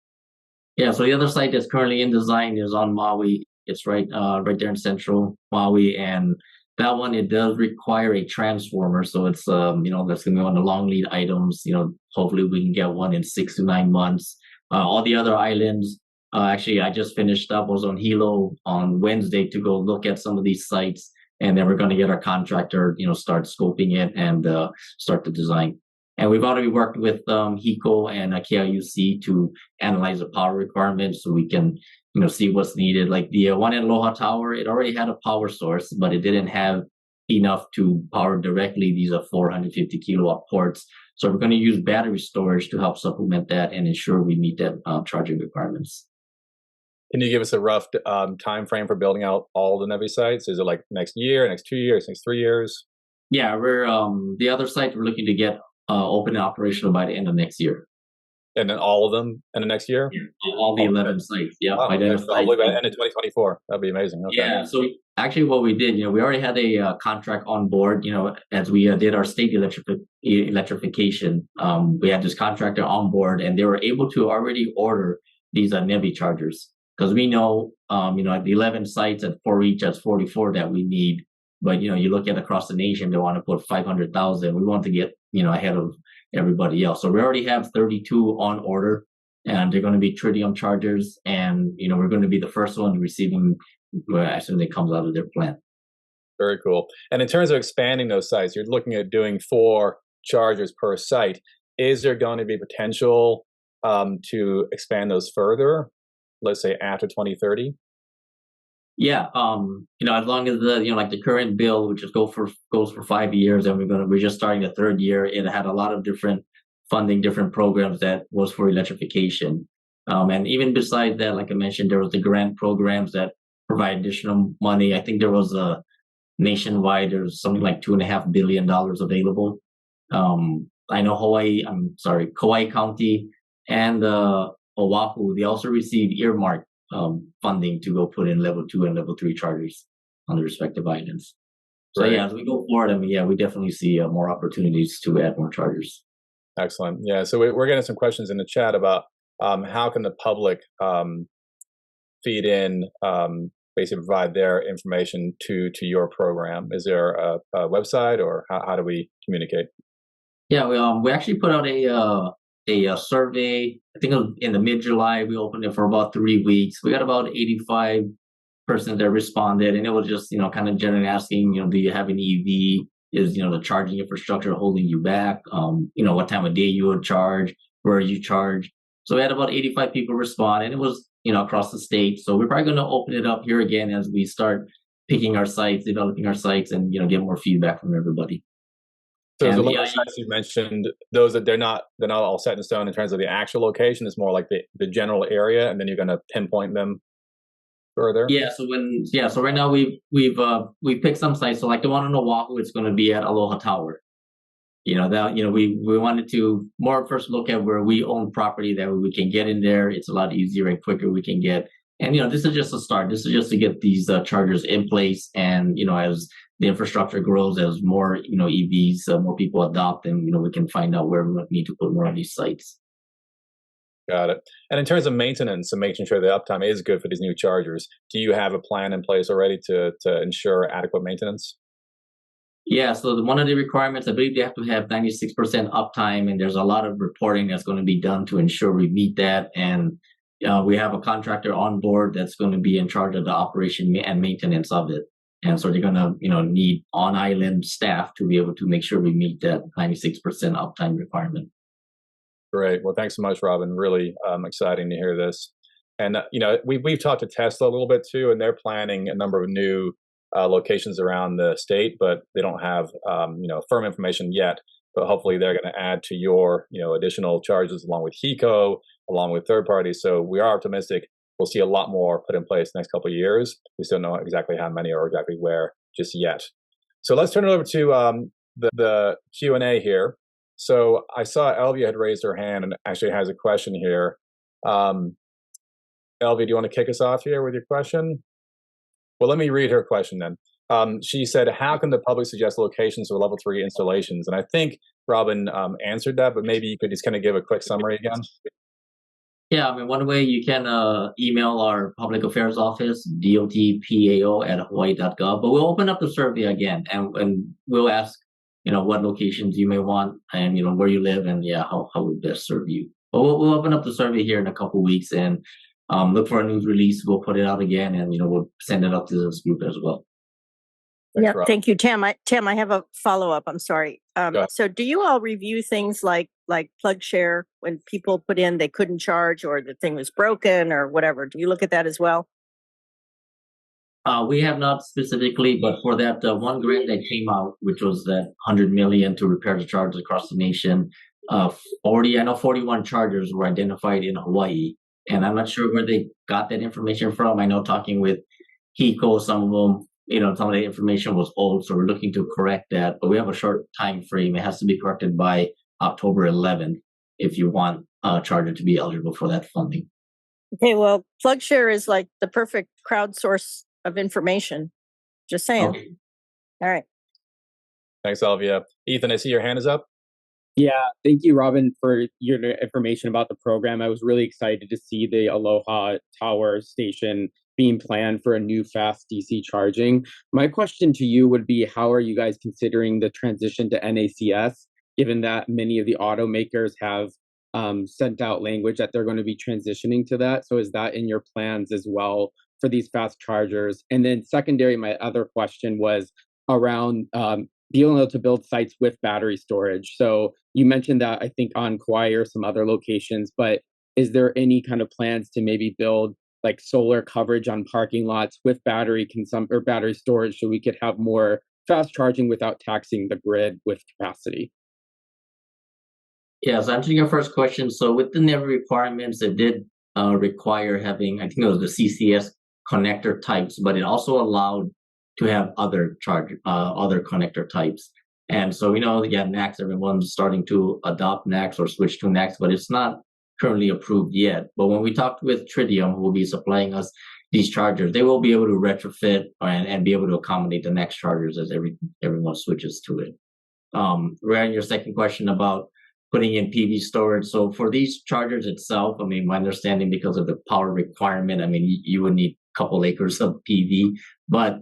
[SPEAKER 15] Yeah, so the other site that's currently in design is on Maui. It's right there in central Maui, and that one, it does require a transformer. So it's that's going to be one of the long lead items. Hopefully we can get one in 6 to 9 months. All the other islands, actually, I just finished up. Was on Hilo on Wednesday to go look at some of these sites, and then we're going to get our contractor, start scoping it and start the design. And we've already worked with HECO and KIUC to analyze the power requirements so we can, see what's needed. Like the one in Aloha Tower, it already had a power source, but it didn't have enough to power directly. These are 450 kilowatt ports. So we're going to use battery storage to help supplement that and ensure we meet that charging requirements.
[SPEAKER 10] Can you give us a rough time frame for building out all the NEVI sites? Is it like next year, next 2 years, next 3 years?
[SPEAKER 15] Yeah, we're the other site we're looking to get open and operational by the end of next year.
[SPEAKER 10] And then all of them in the next year?
[SPEAKER 15] All the 11 sites. Yeah,
[SPEAKER 10] Wow,
[SPEAKER 15] identified.
[SPEAKER 10] probably by the end of 2024. That'd be amazing. Okay.
[SPEAKER 15] Yeah. So actually, what we did, we already had a contract on board. As we did our state electrification, we had this contractor on board, and they were able to already order these NEVI chargers because we know, at the 11 sites at 4 each, that's 44 that we need. But you look at across the nation, they want to put 500,000. We want to get ahead of everybody else. So we already have 32 on order, and they're going to be tritium chargers, and we're going to be the first one receiving as soon as it comes out of their plant.
[SPEAKER 10] Very cool. And in terms of expanding those sites, you're looking at doing 4 chargers per site. Is there going to be potential to expand those further, let's say after 2030?
[SPEAKER 15] Yeah, as long as the current bill, which goes for 5 years, and we're just starting the 3rd year. It had a lot of different funding, different programs that was for electrification, and even besides that, like I mentioned, there was the grant programs that provide additional money. I think there was a nationwide. There's something like $2.5 billion available. I know Kauai County and Oahu. They also received earmarked funding to go put in level 2 and level 3 chargers on the respective islands. So
[SPEAKER 10] Right.
[SPEAKER 15] as we go forward, we definitely see more opportunities to add more chargers.
[SPEAKER 10] Excellent. Yeah. So we're getting some questions in the chat about how can the public feed in, basically provide their information to your program. Is there a website, or how do we communicate?
[SPEAKER 15] Yeah, we actually put out a survey. I think in the mid-July, we opened it for about 3 weeks. We got about 85 persons that responded, and it was just kind of generally asking, do you have an EV? Is the charging infrastructure holding you back? What time of day you would charge? Where you charge? So we had about 85 people respond, and it was across the state. So we're probably going to open it up here again as we start picking our sites, developing our sites, and get more feedback from everybody.
[SPEAKER 10] So the sites you mentioned, those that they're not all set in stone in terms of the actual location. It's more like the general area, and then you're going to pinpoint them further.
[SPEAKER 15] Yeah. So right now we've picked some sites. So like the one on Oahu, it's going to be at Aloha Tower. We wanted to more first look at where we own property that we can get in there. It's a lot easier and quicker we can get. And this is just a start. This is just to get these chargers in place, and as the infrastructure grows, as more EVs, more people adopt them, we can find out where we need to put more of these sites.
[SPEAKER 10] Got it. And in terms of maintenance and making sure the uptime is good for these new chargers, do you have a plan in place already to ensure adequate maintenance?
[SPEAKER 15] Yeah, so one of the requirements, I believe they have to have 96% uptime, and there's a lot of reporting that's going to be done to ensure we meet that. And we have a contractor on board that's going to be in charge of the operation and maintenance of it. And so they're going to, need on-island staff to be able to make sure we meet that 96% uptime requirement.
[SPEAKER 10] Great. Well, thanks so much, Robin. Really exciting to hear this. And, we've talked to Tesla a little bit too, and they're planning a number of new locations around the state, but they don't have, firm information yet. But hopefully they're going to add to your, additional charges along with HECO, along with third parties. So we are optimistic we'll see a lot more put in place next couple of years. We still don't know exactly how many or exactly where just yet. So let's turn it over to the Q&A here. So I saw Elvia had raised her hand and actually has a question here. Elvia, do you want to kick us off here with your question? Well, let me read her question then. She said, how can the public suggest locations for level 3 installations? And I think Robin answered that, but maybe you could just kind of give a quick summary again.
[SPEAKER 15] Yeah, one way you can email our public affairs office, dotpao@hawaii.gov, but we'll open up the survey again, and we'll ask, what locations you may want, and, where you live, and how we best serve you. But we'll open up the survey here in a couple of weeks, and look for a news release. We'll put it out again, and, we'll send it up to this group as well.
[SPEAKER 16] Yeah, thank you, Tim. I have a follow-up. I'm sorry. So do you all review things like plug share when people put in they couldn't charge or the thing was broken or whatever? Do you look at that as well?
[SPEAKER 15] We have not specifically, but for that one grant that came out, which was that $100 million to repair the chargers across the nation, 41 chargers were identified in Hawaii, and I'm not sure where they got that information from. I know talking with HECO, some of them, some of the information was old, so we're looking to correct that, but we have a short time frame. It has to be corrected by October 11th. if you want a charger to be eligible for that funding.
[SPEAKER 16] Okay, well, PlugShare is like the perfect crowdsource of information. Just saying.
[SPEAKER 15] Okay.
[SPEAKER 16] All right.
[SPEAKER 10] Thanks, Alvia. Ethan, I see your hand is up.
[SPEAKER 17] Yeah, thank you, Robin, for your information about the program. I was really excited to see the Aloha Tower station being planned for a new fast DC charging. My question to you would be, how are you guys considering the transition to NACS, given that many of the automakers have sent out language that they're going to be transitioning to that? So is that in your plans as well for these fast chargers? And then secondary, my other question was around being able to build sites with battery storage. So you mentioned that, I think, on Kauai or some other locations, but is there any kind of plans to maybe build like solar coverage on parking lots with battery or battery storage so we could have more fast charging without taxing the grid with capacity?
[SPEAKER 15] Yeah, so answering your first question, so with the NEVI requirements, it did require having, I think it was the CCS connector types, but it also allowed to have other connector types. And so we know, yeah, NACS, everyone's starting to adopt NACS or switch to NACS, but it's not currently approved yet. But when we talked with Tritium, who will be supplying us these chargers, they will be able to retrofit and be able to accommodate the NACS chargers as everyone switches to it. Regarding your second question about putting in PV storage, so for these chargers itself, I mean, my understanding, because of the power requirement, I mean, you would need a couple acres of PV, but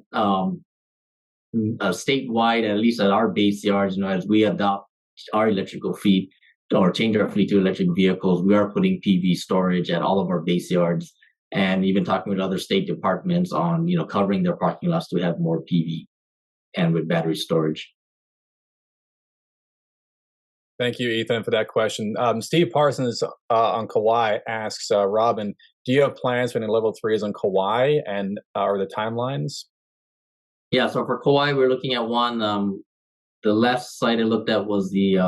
[SPEAKER 15] statewide, at least at our base yards, as we adopt our electrical fleet or change our fleet to electric vehicles, we are putting PV storage at all of our base yards, and even talking with other state departments on, covering their parking lots to have more PV and with battery storage.
[SPEAKER 10] Thank you, Ethan, for that question. Steve Parsons on Kauai asks, Robin, do you have plans for any level 3s on Kauai, and or the timelines?
[SPEAKER 15] Yeah, so for Kauai, we're looking at one. The last site I looked at was the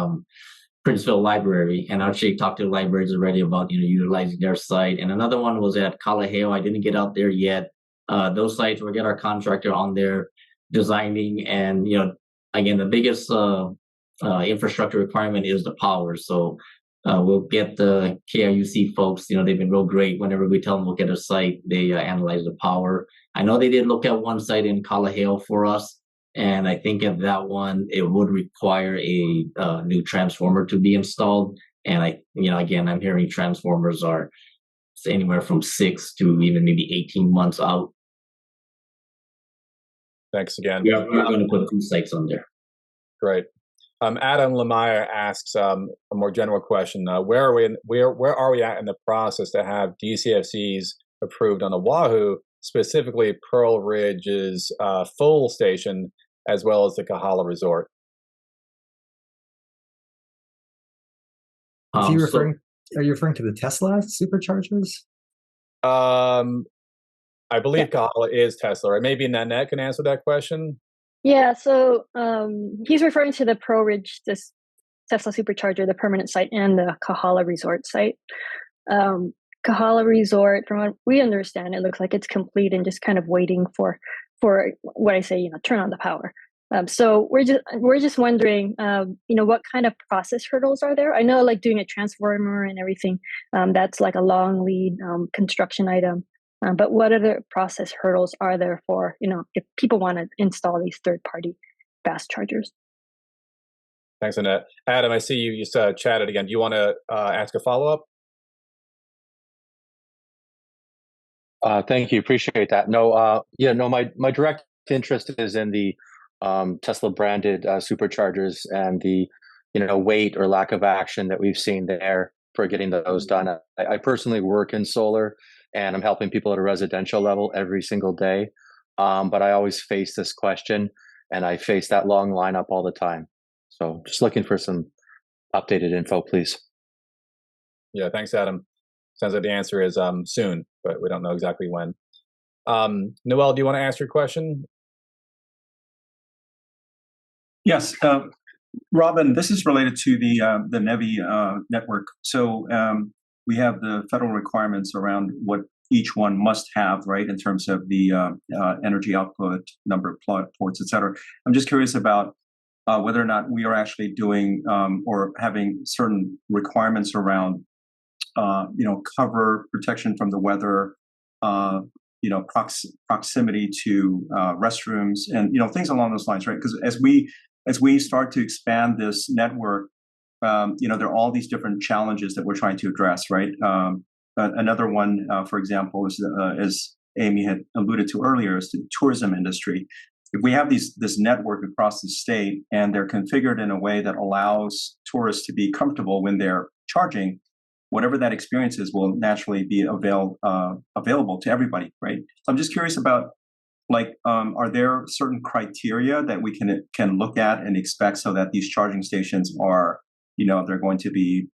[SPEAKER 15] Princeville Library, and I actually talked to the libraries already about utilizing their site. And another one was at Kalaheo. I didn't get out there yet. Those sites, we'll get our contractor on there designing, and again, the biggest infrastructure requirement is the power. So we'll get the KIUC folks. They've been real great. Whenever we tell them we'll get a site, they analyze the power. I know they did look at one site in Kalaheo for us, and I think at that one it would require a new transformer to be installed. And again, I'm hearing transformers are anywhere from 6 to even maybe 18 months out.
[SPEAKER 10] Thanks again.
[SPEAKER 15] Yeah, we're going to put 2 sites on there.
[SPEAKER 10] Great. Adam Lemire asks a more general question. Where are we at in the process to have DCFCs approved on Oahu, specifically Pearl Ridge's full station, as well as the Kahala Resort?
[SPEAKER 13] Are you referring to the Tesla superchargers?
[SPEAKER 10] I believe Kahala is Tesla, right? Maybe Nanette can answer that question.
[SPEAKER 9] Yeah, so he's referring to the Pearl Ridge, this Tesla supercharger, the permanent site, and the Kahala Resort site. Kahala Resort, from what we understand, it looks like it's complete and just kind of waiting for what I say, turn on the power. So we're just wondering, what kind of process hurdles are there? I know, like doing a transformer and everything, that's like a long lead construction item. But what other process hurdles are there for, if people want to install these third-party fast chargers?
[SPEAKER 10] Thanks, Annette. Adam, I see you just chatted again. Do you want to ask a follow-up?
[SPEAKER 18] Thank you. Appreciate that. No, my direct interest is in the Tesla branded superchargers and the, weight or lack of action that we've seen there for getting those done. I personally work in solar, and I'm helping people at a residential level every single day. But I always face this question, and I face that long lineup all the time. So just looking for some updated info, please.
[SPEAKER 10] Yeah, thanks, Adam. Sounds like the answer is soon, but we don't know exactly when. Noel, do you want to ask your question?
[SPEAKER 2] Yes, Robin, this is related to the NEVI network. So we have the federal requirements around what each one must have, right, in terms of the energy output, number of ports, et cetera. I'm just curious about whether or not we are actually doing or having certain requirements around, cover, protection from the weather, proximity to restrooms, and things along those lines, right? Because as we start to expand this network, there are all these different challenges that we're trying to address, right? Another one, for example, is as Amy had alluded to earlier, is the tourism industry. If we have this network across the state and they're configured in a way that allows tourists to be comfortable when they're charging, whatever that experience is will naturally be available to everybody, right? So I'm just curious about, are there certain criteria that we can look at and expect so that these charging stations are, there's going to be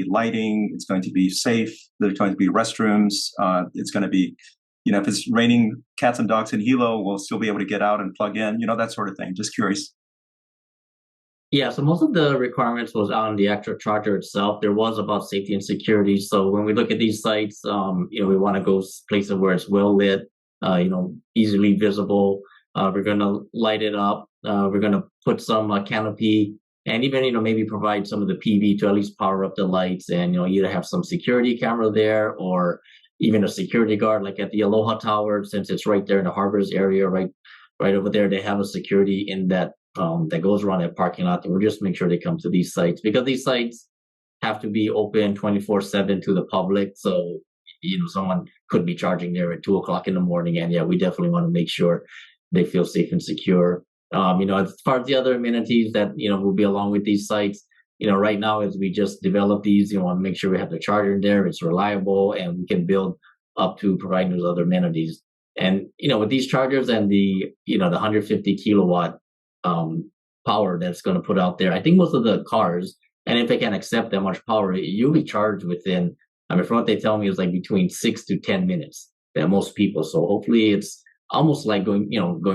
[SPEAKER 2] lighting, it's going to be safe, there's going to be restrooms, it's going to be, if it's raining cats and dogs in Hilo, we'll still be able to get out and plug in, that sort of thing. Just curious.
[SPEAKER 15] Yeah, so most of the requirements was on the actual charger itself. There was about safety and security. So when we look at these sites, we want to go places where it's well lit, easily visible. We're going to light it up. We're going to put some canopy and even, maybe provide some of the PV to at least power up the lights and, either have some security camera there or even a security guard, like at the Aloha Tower, since it's right there in the harbors area, right over there, they have a security in that that goes around that parking lot. And we'll just make sure they come to these sites because these sites have to be open 24/7 to the public. So, someone could be charging there at 2:00 in the morning. And yeah, we definitely want to make sure they feel safe and secure. As far as the other amenities that, will be along with these sites, right now as we just develop these, want to make sure we have the charger in there, it's reliable, and we can build up to providing those other amenities. And, with these chargers and the 150 kilowatt power that's going to put out there, I think most of the cars, and if they can accept that much power, you'll be charged within, from what they tell me, it's like between 6 to 10 minutes that most people. So hopefully it's almost like going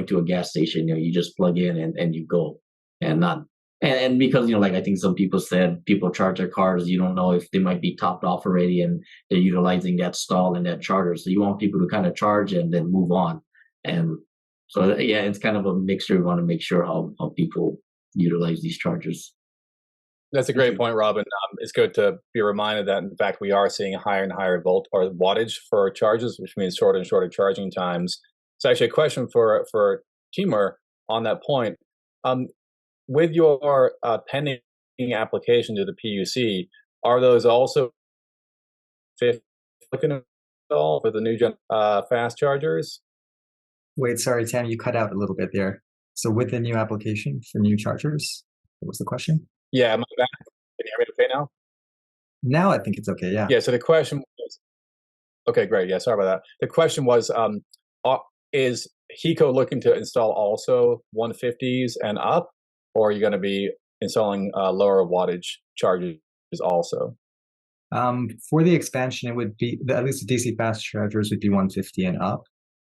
[SPEAKER 15] to a gas station, you just plug in and you go and not. And because, I think some people said people charge their cars, you don't know if they might be topped off already and they're utilizing that stall and that charger. So you want people to kind of charge and then move on. And so, yeah, it's kind of a mixture. We want to make sure how people utilize these chargers.
[SPEAKER 10] That's a great point, Robin. It's good to be reminded that, in fact, we are seeing higher and higher volt or wattage for charges, which means shorter and shorter charging times. So actually a question for Timur on that point. With your pending application to the PUC, are those also looking to install for the new fast chargers?
[SPEAKER 13] Wait, sorry, Tam, you cut out a little bit there. So with the new application for new chargers, what was the question?
[SPEAKER 10] Yeah, am I back? Can you hear me okay now?
[SPEAKER 13] Now I think it's okay, yeah.
[SPEAKER 10] Yeah, so the question was, okay, great. Yeah, sorry about that. The question was, is HECO looking to install also 150s and up, or are you going to be installing lower wattage chargers also?
[SPEAKER 13] For the expansion, it would be, at least the DC fast chargers would be 150 and up.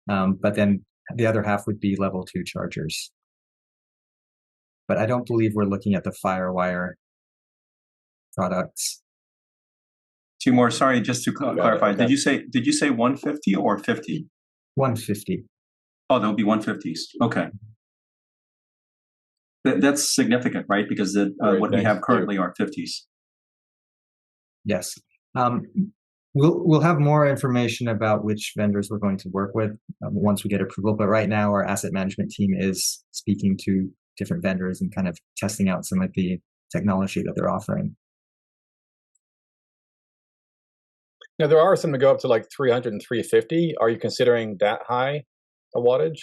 [SPEAKER 13] But then the other half would be level 2 chargers. But I don't believe we're looking at the Firewire products.
[SPEAKER 2] Timur, sorry, just to clarify, did you say 150 or 50? 150. Oh, there'll be 150s. Okay. That's significant, right? Because what we have currently are 50s.
[SPEAKER 13] Yes. We'll have more information about which vendors we're going to work with once we get approval. But right now, our asset management team is speaking to different vendors and kind of testing out some of the technology that they're offering.
[SPEAKER 10] Now, there are some that go up to like 300 and 350. Are you considering that high a wattage?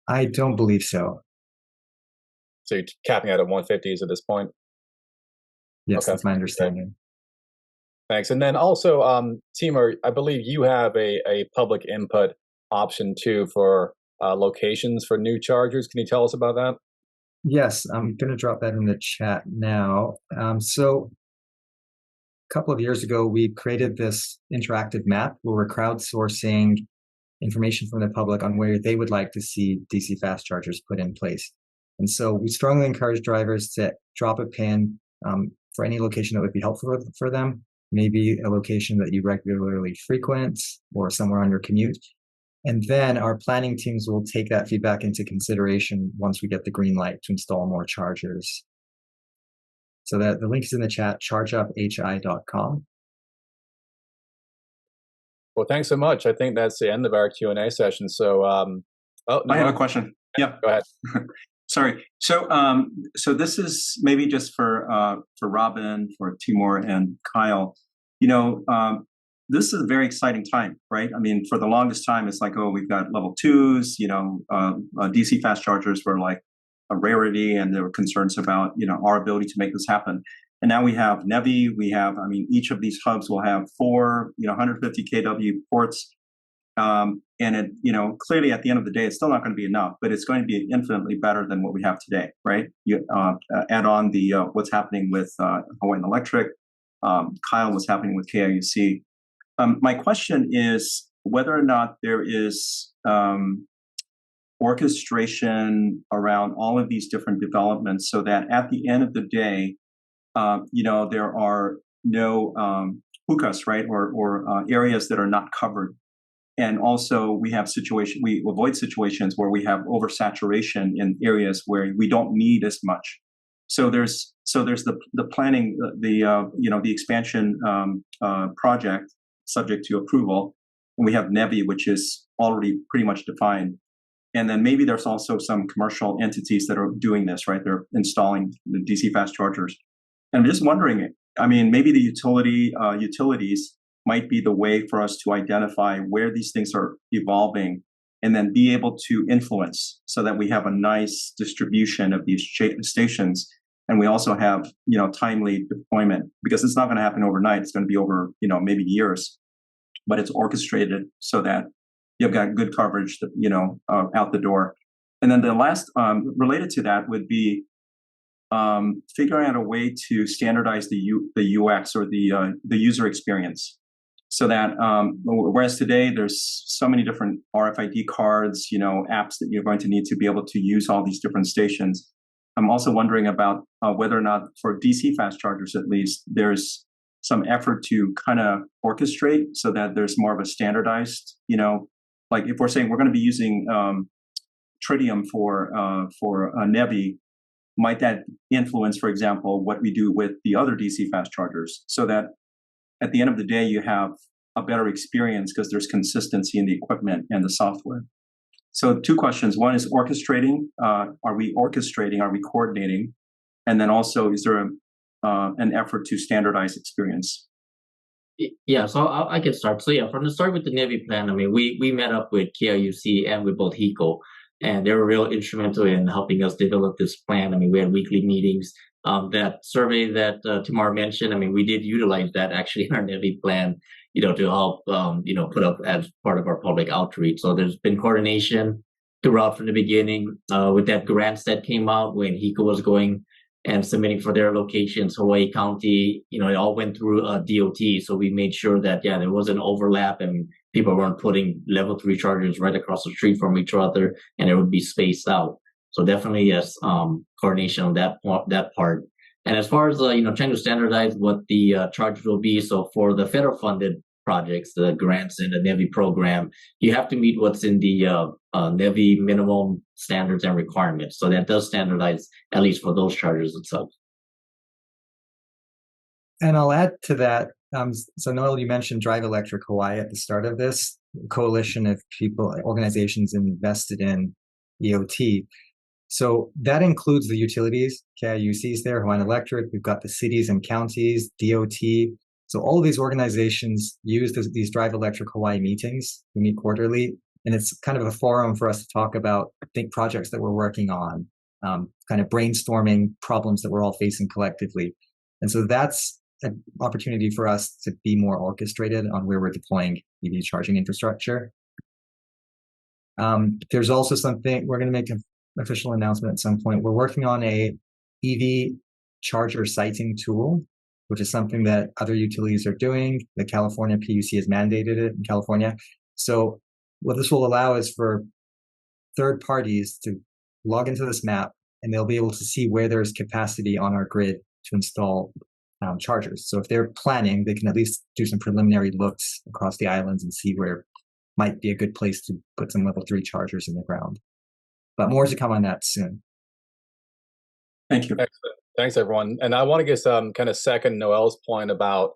[SPEAKER 13] I don't believe so.
[SPEAKER 10] So you're capping out at 150s at this point?
[SPEAKER 13] Yes, okay. That's my understanding.
[SPEAKER 10] Thanks. And then also, Timur, I believe you have a public input option too for locations for new chargers. Can you tell us about that?
[SPEAKER 13] Yes, I'm going to drop that in the chat now. So a couple of years ago, we created this interactive map where we're crowdsourcing information from the public on where they would like to see DC fast chargers put in place. And so we strongly encourage drivers to drop a pin for any location that would be helpful for them, maybe a location that you regularly frequent or somewhere on your commute. And then our planning teams will take that feedback into consideration once we get the green light to install more chargers. So that the link is in the chat, chargeuphi.com.
[SPEAKER 10] Well, thanks so much. I think that's the end of our Q&A session. So,
[SPEAKER 2] I have a question. Yeah,
[SPEAKER 10] go ahead.
[SPEAKER 2] Sorry. So, so this is maybe just for Robin, for Timur, and Kyle. You know, this is a very exciting time, right? I mean, for the longest time, it's like, oh, we've got level 2s. You know, DC fast chargers were like a rarity, and there were concerns about, you know, our ability to make this happen. And now we have NEVI. We have, I mean, each of these hubs will have 4, you know, 150 kW ports. And it, you know, clearly at the end of the day, it's still not going to be enough, but it's going to be infinitely better than what we have today, right? You add on the what's happening with Hawaiian Electric, Kyle, what's happening with KIUC. My question is whether or not there is orchestration around all of these different developments, so that at the end of the day, you know, there are no hukas, right, or areas that are not covered. And also we avoid situations where we have oversaturation in areas where we don't need as much. So there's the planning, you know, the expansion project subject to approval. And we have NEVI, which is already pretty much defined. And then maybe there's also some commercial entities that are doing this, right? They're installing the DC fast chargers. And I'm just wondering, I mean, maybe the utilities might be the way for us to identify where these things are evolving and then be able to influence so that we have a nice distribution of these stations. And we also have, you know, timely deployment, because it's not going to happen overnight. It's going to be over, you know, maybe years, but it's orchestrated so that you've got good coverage, you know, out the door. And then the last related to that would be figuring out a way to standardize the UX, or the user experience, so that whereas today there's so many different RFID cards, you know, apps that you're going to need to be able to use all these different stations. I'm also wondering about whether or not for DC fast chargers, at least, there's some effort to kind of orchestrate so that there's more of a standardized, you know, like if we're saying we're going to be using tritium for NEVI, might that influence, for example, what we do with the other DC fast chargers, so that at the end of the day, you have a better experience because there's consistency in the equipment and the software. So 2 questions. One is orchestrating. Are we orchestrating? Are we coordinating? And then also, is there an effort to standardize experience?
[SPEAKER 15] Yeah, so I can start. So yeah, from the start with the NEVI plan, I mean, we met up with KIUC and with both HECO, and they were real instrumental in helping us develop this plan. I mean, we had weekly meetings. That survey that Timur mentioned, I mean, we did utilize that actually in our NEVI plan, you know, to help, you know, put up as part of our public outreach. So there's been coordination throughout from the beginning with that grants that came out when HECO was going and submitting for their locations, Hawaii County, you know, it all went through DOT. So we made sure that, yeah, there wasn't overlap and people weren't putting level 3 chargers right across the street from each other, and it would be spaced out. So definitely, yes, coordination on that part. And as far as, you know, trying to standardize what the charges will be, so for the federal funded projects, the grants in the NEVI program, you have to meet what's in the NEVI minimum standards and requirements. So that does standardize, at least for those chargers itself.
[SPEAKER 13] And I'll add to that. So Noel, you mentioned Drive Electric Hawaii at the start of this coalition of people, organizations invested in EOT. So that includes the utilities, KIUC's there, Hawaiian Electric, we've got the cities and counties, DOT. So all of these organizations use these Drive Electric Hawaii meetings. We meet quarterly, and it's kind of a forum for us to talk about, think projects that we're working on, kind of brainstorming problems that we're all facing collectively. And so that's an opportunity for us to be more orchestrated on where we're deploying EV charging infrastructure. There's also something, we're going to make an official announcement at some point. We're working on a EV charger siting tool, which is something that other utilities are doing. The California PUC has mandated it in California. So what this will allow is for third parties to log into this map, and they'll be able to see where there's capacity on our grid to install chargers. So if they're planning, they can at least do some preliminary looks across the islands and see where might be a good place to put some level 3 chargers in the ground. But more to come on that soon.
[SPEAKER 2] Thank you.
[SPEAKER 10] Excellent. Thanks, everyone. And I want to get some kind of second Noel's point about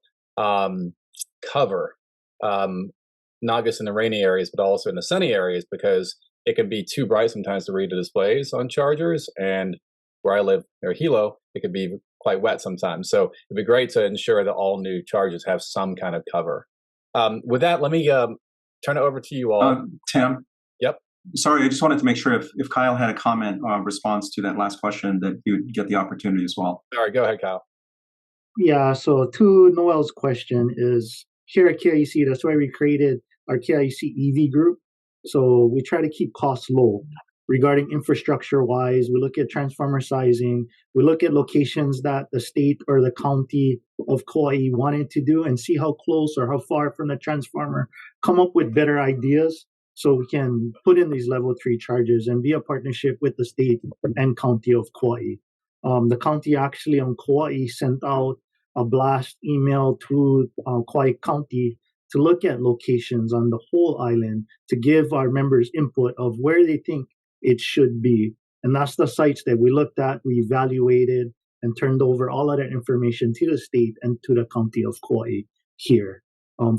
[SPEAKER 10] cover, not just in the rainy areas, but also in the sunny areas, because it can be too bright sometimes to read the displays on chargers. And where I live near Hilo, it could be quite wet sometimes. So it'd be great to ensure that all new chargers have some kind of cover. With that, let me turn it over to you all.
[SPEAKER 2] Tim?
[SPEAKER 10] Yep.
[SPEAKER 2] Sorry, I just wanted to make sure if Kyle had a comment or response to that last question, that you would get the opportunity as well.
[SPEAKER 10] All right, go ahead, Kyle.
[SPEAKER 14] Yeah, so to Noel's question is, here at KIUC, that's why we created our KIUC EV group. So we try to keep costs low regarding infrastructure-wise. We look at transformer sizing. We look at locations that the state or the county of Kauai wanted to do and see how close or how far from the transformer, come up with better ideas so we can put in these level 3 chargers and be a partnership with the state and county of Kauai. The county actually on Kauai sent out a blast email to Kauai County to look at locations on the whole island to give our members input of where they think it should be. And that's the sites that we looked at, we evaluated, and turned over all of that information to the state and to the county of Kauai here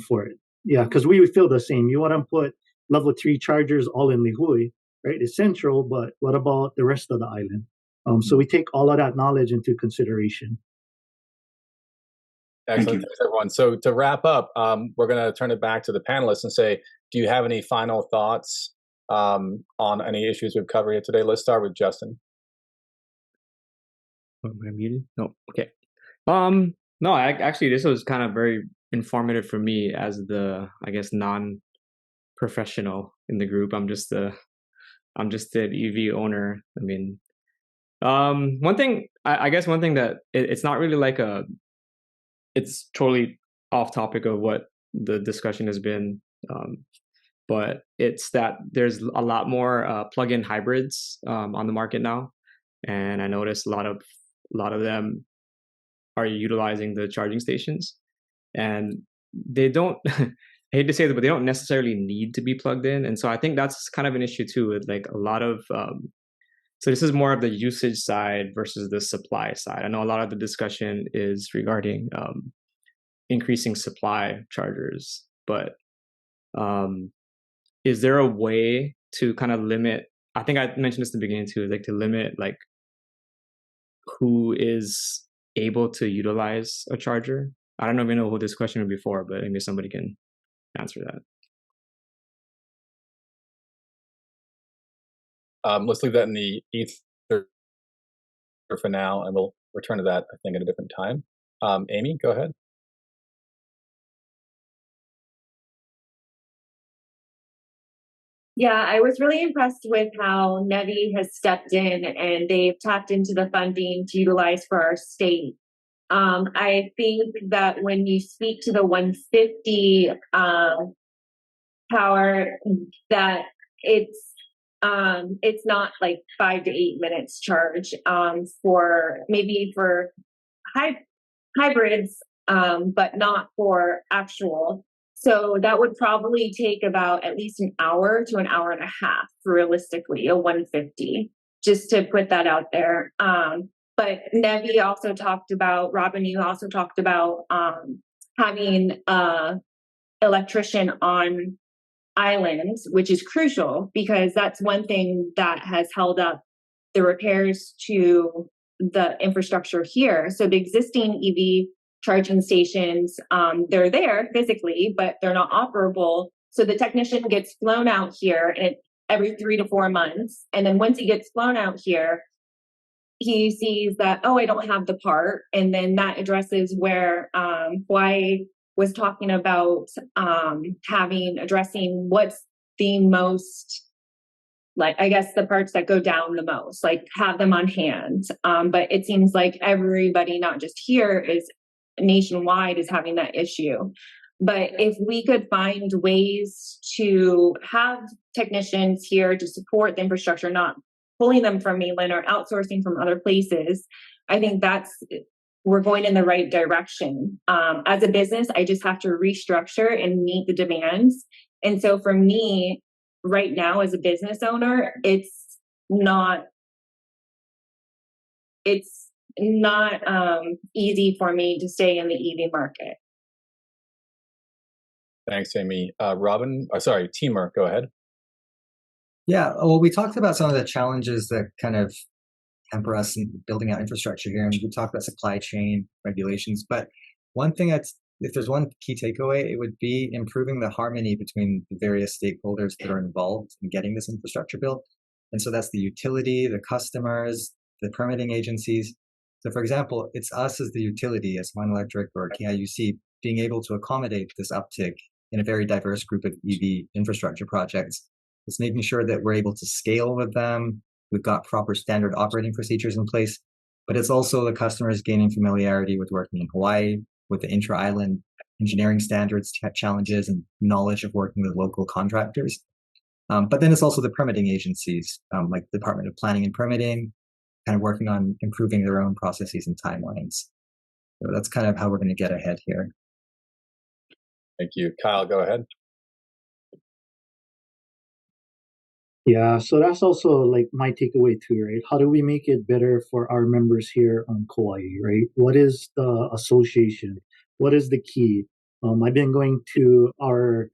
[SPEAKER 14] for it. Yeah, because we feel the same. You want to put level 3 chargers all in Lihue, right? It's central, but what about the rest of the island? So we take all of that knowledge into consideration.
[SPEAKER 10] Excellent. Thanks, everyone. So to wrap up, we're going to turn it back to the panelists and say, do you have any final thoughts on any issues we've covered here today? Let's start with Justin.
[SPEAKER 11] Am I muted? No. Okay. No, actually, this was kind of very informative for me as the, I guess, non-professional in the group. I'm just an EV owner. I mean, one thing that it's not really like it's totally off topic of what the discussion has been, but it's that there's a lot more plug-in hybrids on the market now, and I noticed a lot of them are utilizing the charging stations, and they don't. I hate to say that, but they don't necessarily need to be plugged in, and so I think that's kind of an issue too. With like a lot of so this is more of the usage side versus the supply side. I know a lot of the discussion is regarding increasing supply chargers, but is there a way to kind of limit? I think I mentioned this in the beginning too, like to limit like who is able to utilize a charger. I don't know if you know who this question was before, but maybe somebody can answer that.
[SPEAKER 10] Let's leave that in the ether for now, and we'll return to that, I think, at a different time. Amy, go ahead.
[SPEAKER 12] Yeah, I was really impressed with how NEVI has stepped in and they've tapped into the funding to utilize for our state. I think that when you speak to the 150 power, that it's not like 5 to 8 minutes charge for hybrids, but not for actual. So that would probably take about at least an hour to an hour and a half, realistically, a 150, just to put that out there. But NEVI also talked about, Robin, you also talked about having an electrician on islands, which is crucial because that's one thing that has held up the repairs to the infrastructure here. So the existing EV charging stations, they're there physically, but they're not operable. So the technician gets flown out here every 3 to 4 months. And then once he gets flown out here, he sees that, oh, I don't have the part. And then that addresses where Hawaii was talking about addressing what's the most, like, I guess the parts that go down the most, like have them on hand. But it seems like everybody, not just here, is nationwide is having that issue. But if we could find ways to have technicians here to support the infrastructure, not pulling them from mainland or outsourcing from other places, I think we're going in the right direction. As a business, I just have to restructure and meet the demands And so for me, right now as a business owner, it's not easy for me to stay in the EV market.
[SPEAKER 10] Thanks, Amy. Timur, go ahead.
[SPEAKER 13] Yeah, well, we talked about some of the challenges that kind of hamper us in building out infrastructure here, and we talked about supply chain regulations. But one thing if there's one key takeaway, it would be improving the harmony between the various stakeholders that are involved in getting this infrastructure built. And so that's the utility, the customers, the permitting agencies. So for example, it's us as the utility, as Hawaiian Electric or KIUC, being able to accommodate this uptick in a very diverse group of EV infrastructure projects. It's making sure that we're able to scale with them. We've got proper standard operating procedures in place, but it's also the customers gaining familiarity with working in Hawaii, with the intra-island engineering standards challenges and knowledge of working with local contractors. But then it's also the permitting agencies, like the Department of Planning and Permitting, kind of working on improving their own processes and timelines. So that's kind of how we're going to get ahead here.
[SPEAKER 10] Thank you. Kyle, go ahead.
[SPEAKER 14] Yeah, so that's also like my takeaway too, right? How do we make it better for our members here on Kauai, right? What is the association? What is the key? I've been going to our,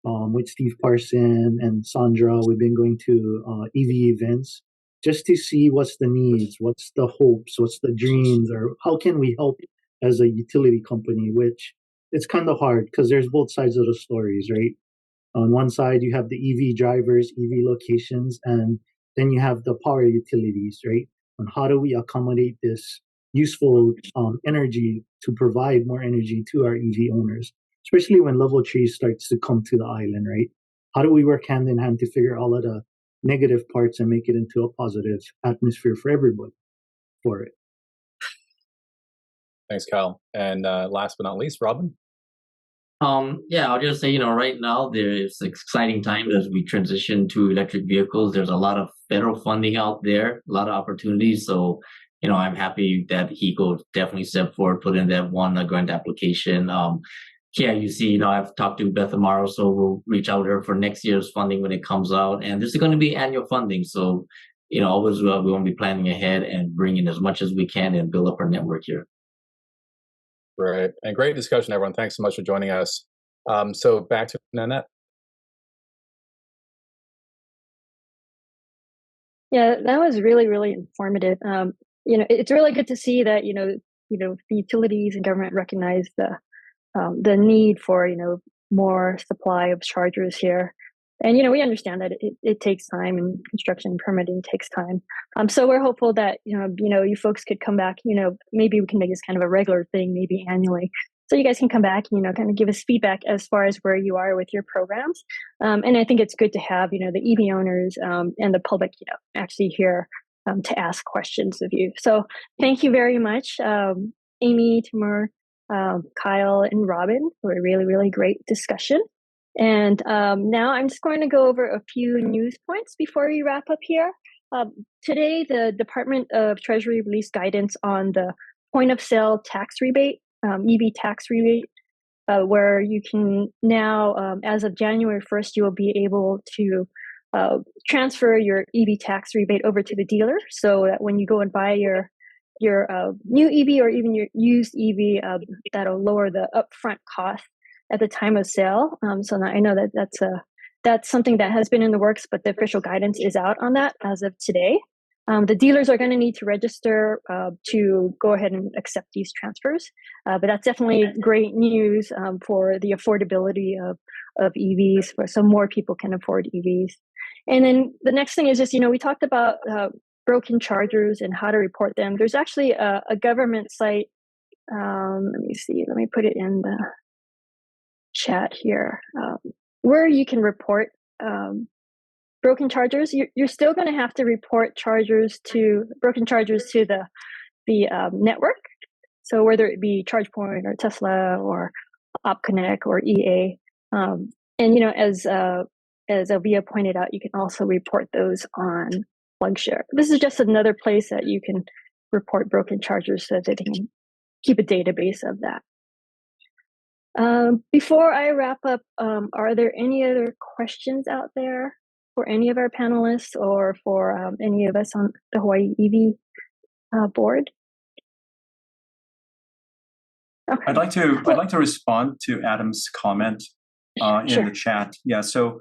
[SPEAKER 14] with Steve Parson and Sandra, we've been going to EV events just to see what's the needs, what's the hopes, what's the dreams, or how can we help as a utility company, which it's kind of hard because there's both sides of the stories, right? On one side, you have the EV drivers, EV locations, and then you have the power utilities, right? And how do we accommodate this useful energy to provide more energy to our EV owners, especially when level 3 starts to come to the island, right? How do we work hand in hand to figure all of the negative parts and make it into a positive atmosphere for everybody for it?
[SPEAKER 10] Thanks, Kyle. And last but not least, Robin.
[SPEAKER 15] Yeah, I'll just say, right now there's exciting times as we transition to electric vehicles. There's a lot of federal funding out there, a lot of opportunities. So, I'm happy that HECO definitely stepped forward, put in that one grant application. KIUC, I've talked to Beth Amaro, so we'll reach out to her for next year's funding when it comes out. And this is going to be annual funding. So, always we want to be planning ahead and bringing as much as we can and build up our network here.
[SPEAKER 10] Right. And great discussion, everyone. Thanks so much for joining us. So back to Nanette.
[SPEAKER 9] Yeah, that was really, really informative. It's really good to see that, the utilities and government recognize the need for, more supply of chargers here. And, we understand that it takes time, and construction and permitting takes time. So we're hopeful that, you folks could come back, maybe we can make this kind of a regular thing, maybe annually. So you guys can come back, kind of give us feedback as far as where you are with your programs. And I think it's good to have, the EV owners and the public, actually here to ask questions of you. So thank you very much, Amy, Timur, Kyle, and Robin, for a really, really great discussion. And now I'm just going to go over a few news points before we wrap up here. Today, the Department of Treasury released guidance on the point of sale tax rebate, EV tax rebate, where you can now, as of January 1st, you will be able to transfer your EV tax rebate over to the dealer, so that when you go and buy your new EV or even your used EV, that'll lower the upfront cost at the time of sale. So now I know that that's something that has been in the works, but the official guidance is out on that as of today. The dealers are going to need to register to go ahead and accept these transfers. But that's definitely great news for the affordability of EVs, so more people can afford EVs. And then the next thing is just, we talked about broken chargers and how to report them. There's actually a government site. Let me put it in the chat here, where you can report broken chargers. You're still going to have to report broken chargers to the network. So whether it be ChargePoint or Tesla or OpConnect or EA, and as Avia pointed out, you can also report those on PlugShare. This is just another place that you can report broken chargers so that they can keep a database of that. Before I wrap up, are there any other questions out there for any of our panelists or for any of us on the Hawaii EV board? Okay.
[SPEAKER 2] I'd like to respond to Adam's comment in the chat. Yeah, so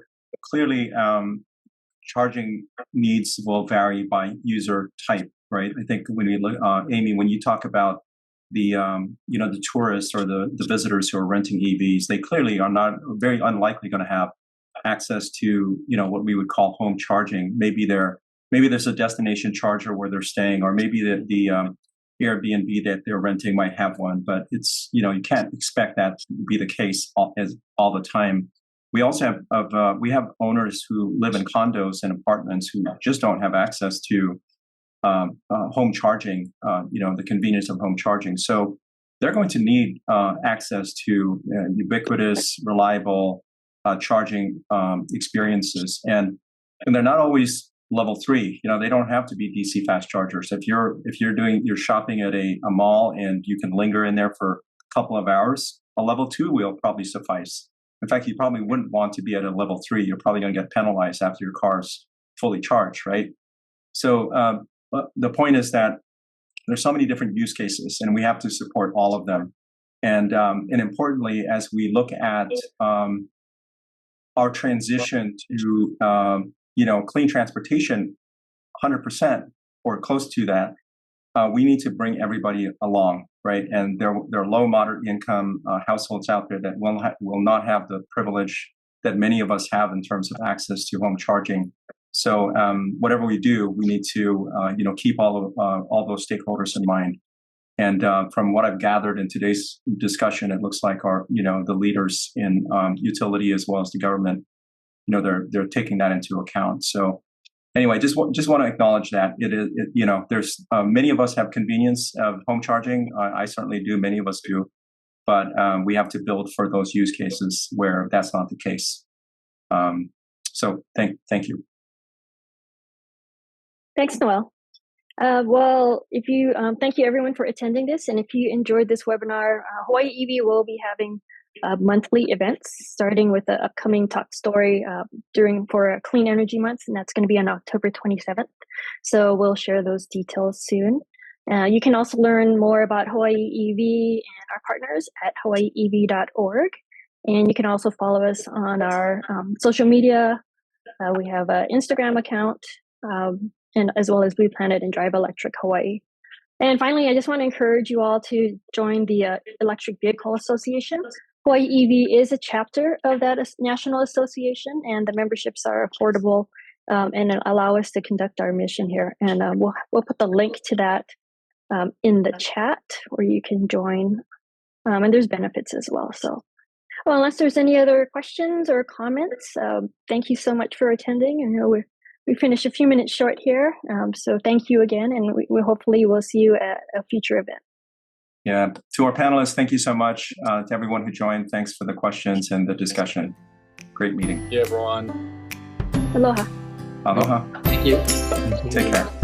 [SPEAKER 2] clearly charging needs will vary by user type, right? I think when we look, Amy, when you talk about the the tourists or the visitors who are renting EVs, they clearly are not very unlikely going to have access to what we would call home charging. Maybe there's a destination charger where they're staying, or maybe the Airbnb that they're renting might have one, but it's you can't expect that to be the case all the time. We also have owners who live in condos and apartments who just don't have access to home charging, the convenience of home charging. So they're going to need access to ubiquitous, reliable charging experiences, and they're not always level 3. They don't have to be DC fast chargers. If you're shopping at a mall and you can linger in there for a couple of hours, a level 2 will probably suffice. In fact, you probably wouldn't want to be at a level 3. You're probably going to get penalized after your car's fully charged, right? So the point is that there's so many different use cases, and we have to support all of them. And importantly, as we look at our transition to clean transportation, 100% or close to that, we need to bring everybody along, right? And there are low, moderate income households out there that will not have the privilege that many of us have in terms of access to home charging. So whatever we do, we need to keep all those stakeholders in mind. And from what I've gathered in today's discussion, it looks like the leaders in utility as well as the government, they're taking that into account. So anyway, just want to acknowledge that there's many of us have convenience of home charging. I certainly do. Many of us do, but we have to build for those use cases where that's not the case. So thank you.
[SPEAKER 9] Thanks, Noel. Well, if you thank you everyone for attending this, and if you enjoyed this webinar, Hawaii EV will be having monthly events, starting with the upcoming top story for Clean Energy Month, and that's going to be on October 27th. So we'll share those details soon. You can also learn more about Hawaii EV and our partners at hawaiiev.org, and you can also follow us on our social media. We have an Instagram account, and as well as We Planet and Drive Electric Hawaii. And finally, I just want to encourage you all to join the Electric Vehicle Association. Hawaii EV is a chapter of that national association, and the memberships are affordable and allow us to conduct our mission here. And we'll put the link to that in the chat where you can join. And there's benefits as well. So, well, unless there's any other questions or comments, thank you so much for attending. I know we finished a few minutes short here. So thank you again, and we hopefully will see you at a future event.
[SPEAKER 2] Yeah, to our panelists, thank you so much. To everyone who joined, thanks for the questions and the discussion. Great meeting.
[SPEAKER 10] Yeah, everyone.
[SPEAKER 9] Aloha.
[SPEAKER 2] Aloha.
[SPEAKER 15] Thank you.
[SPEAKER 2] Take care.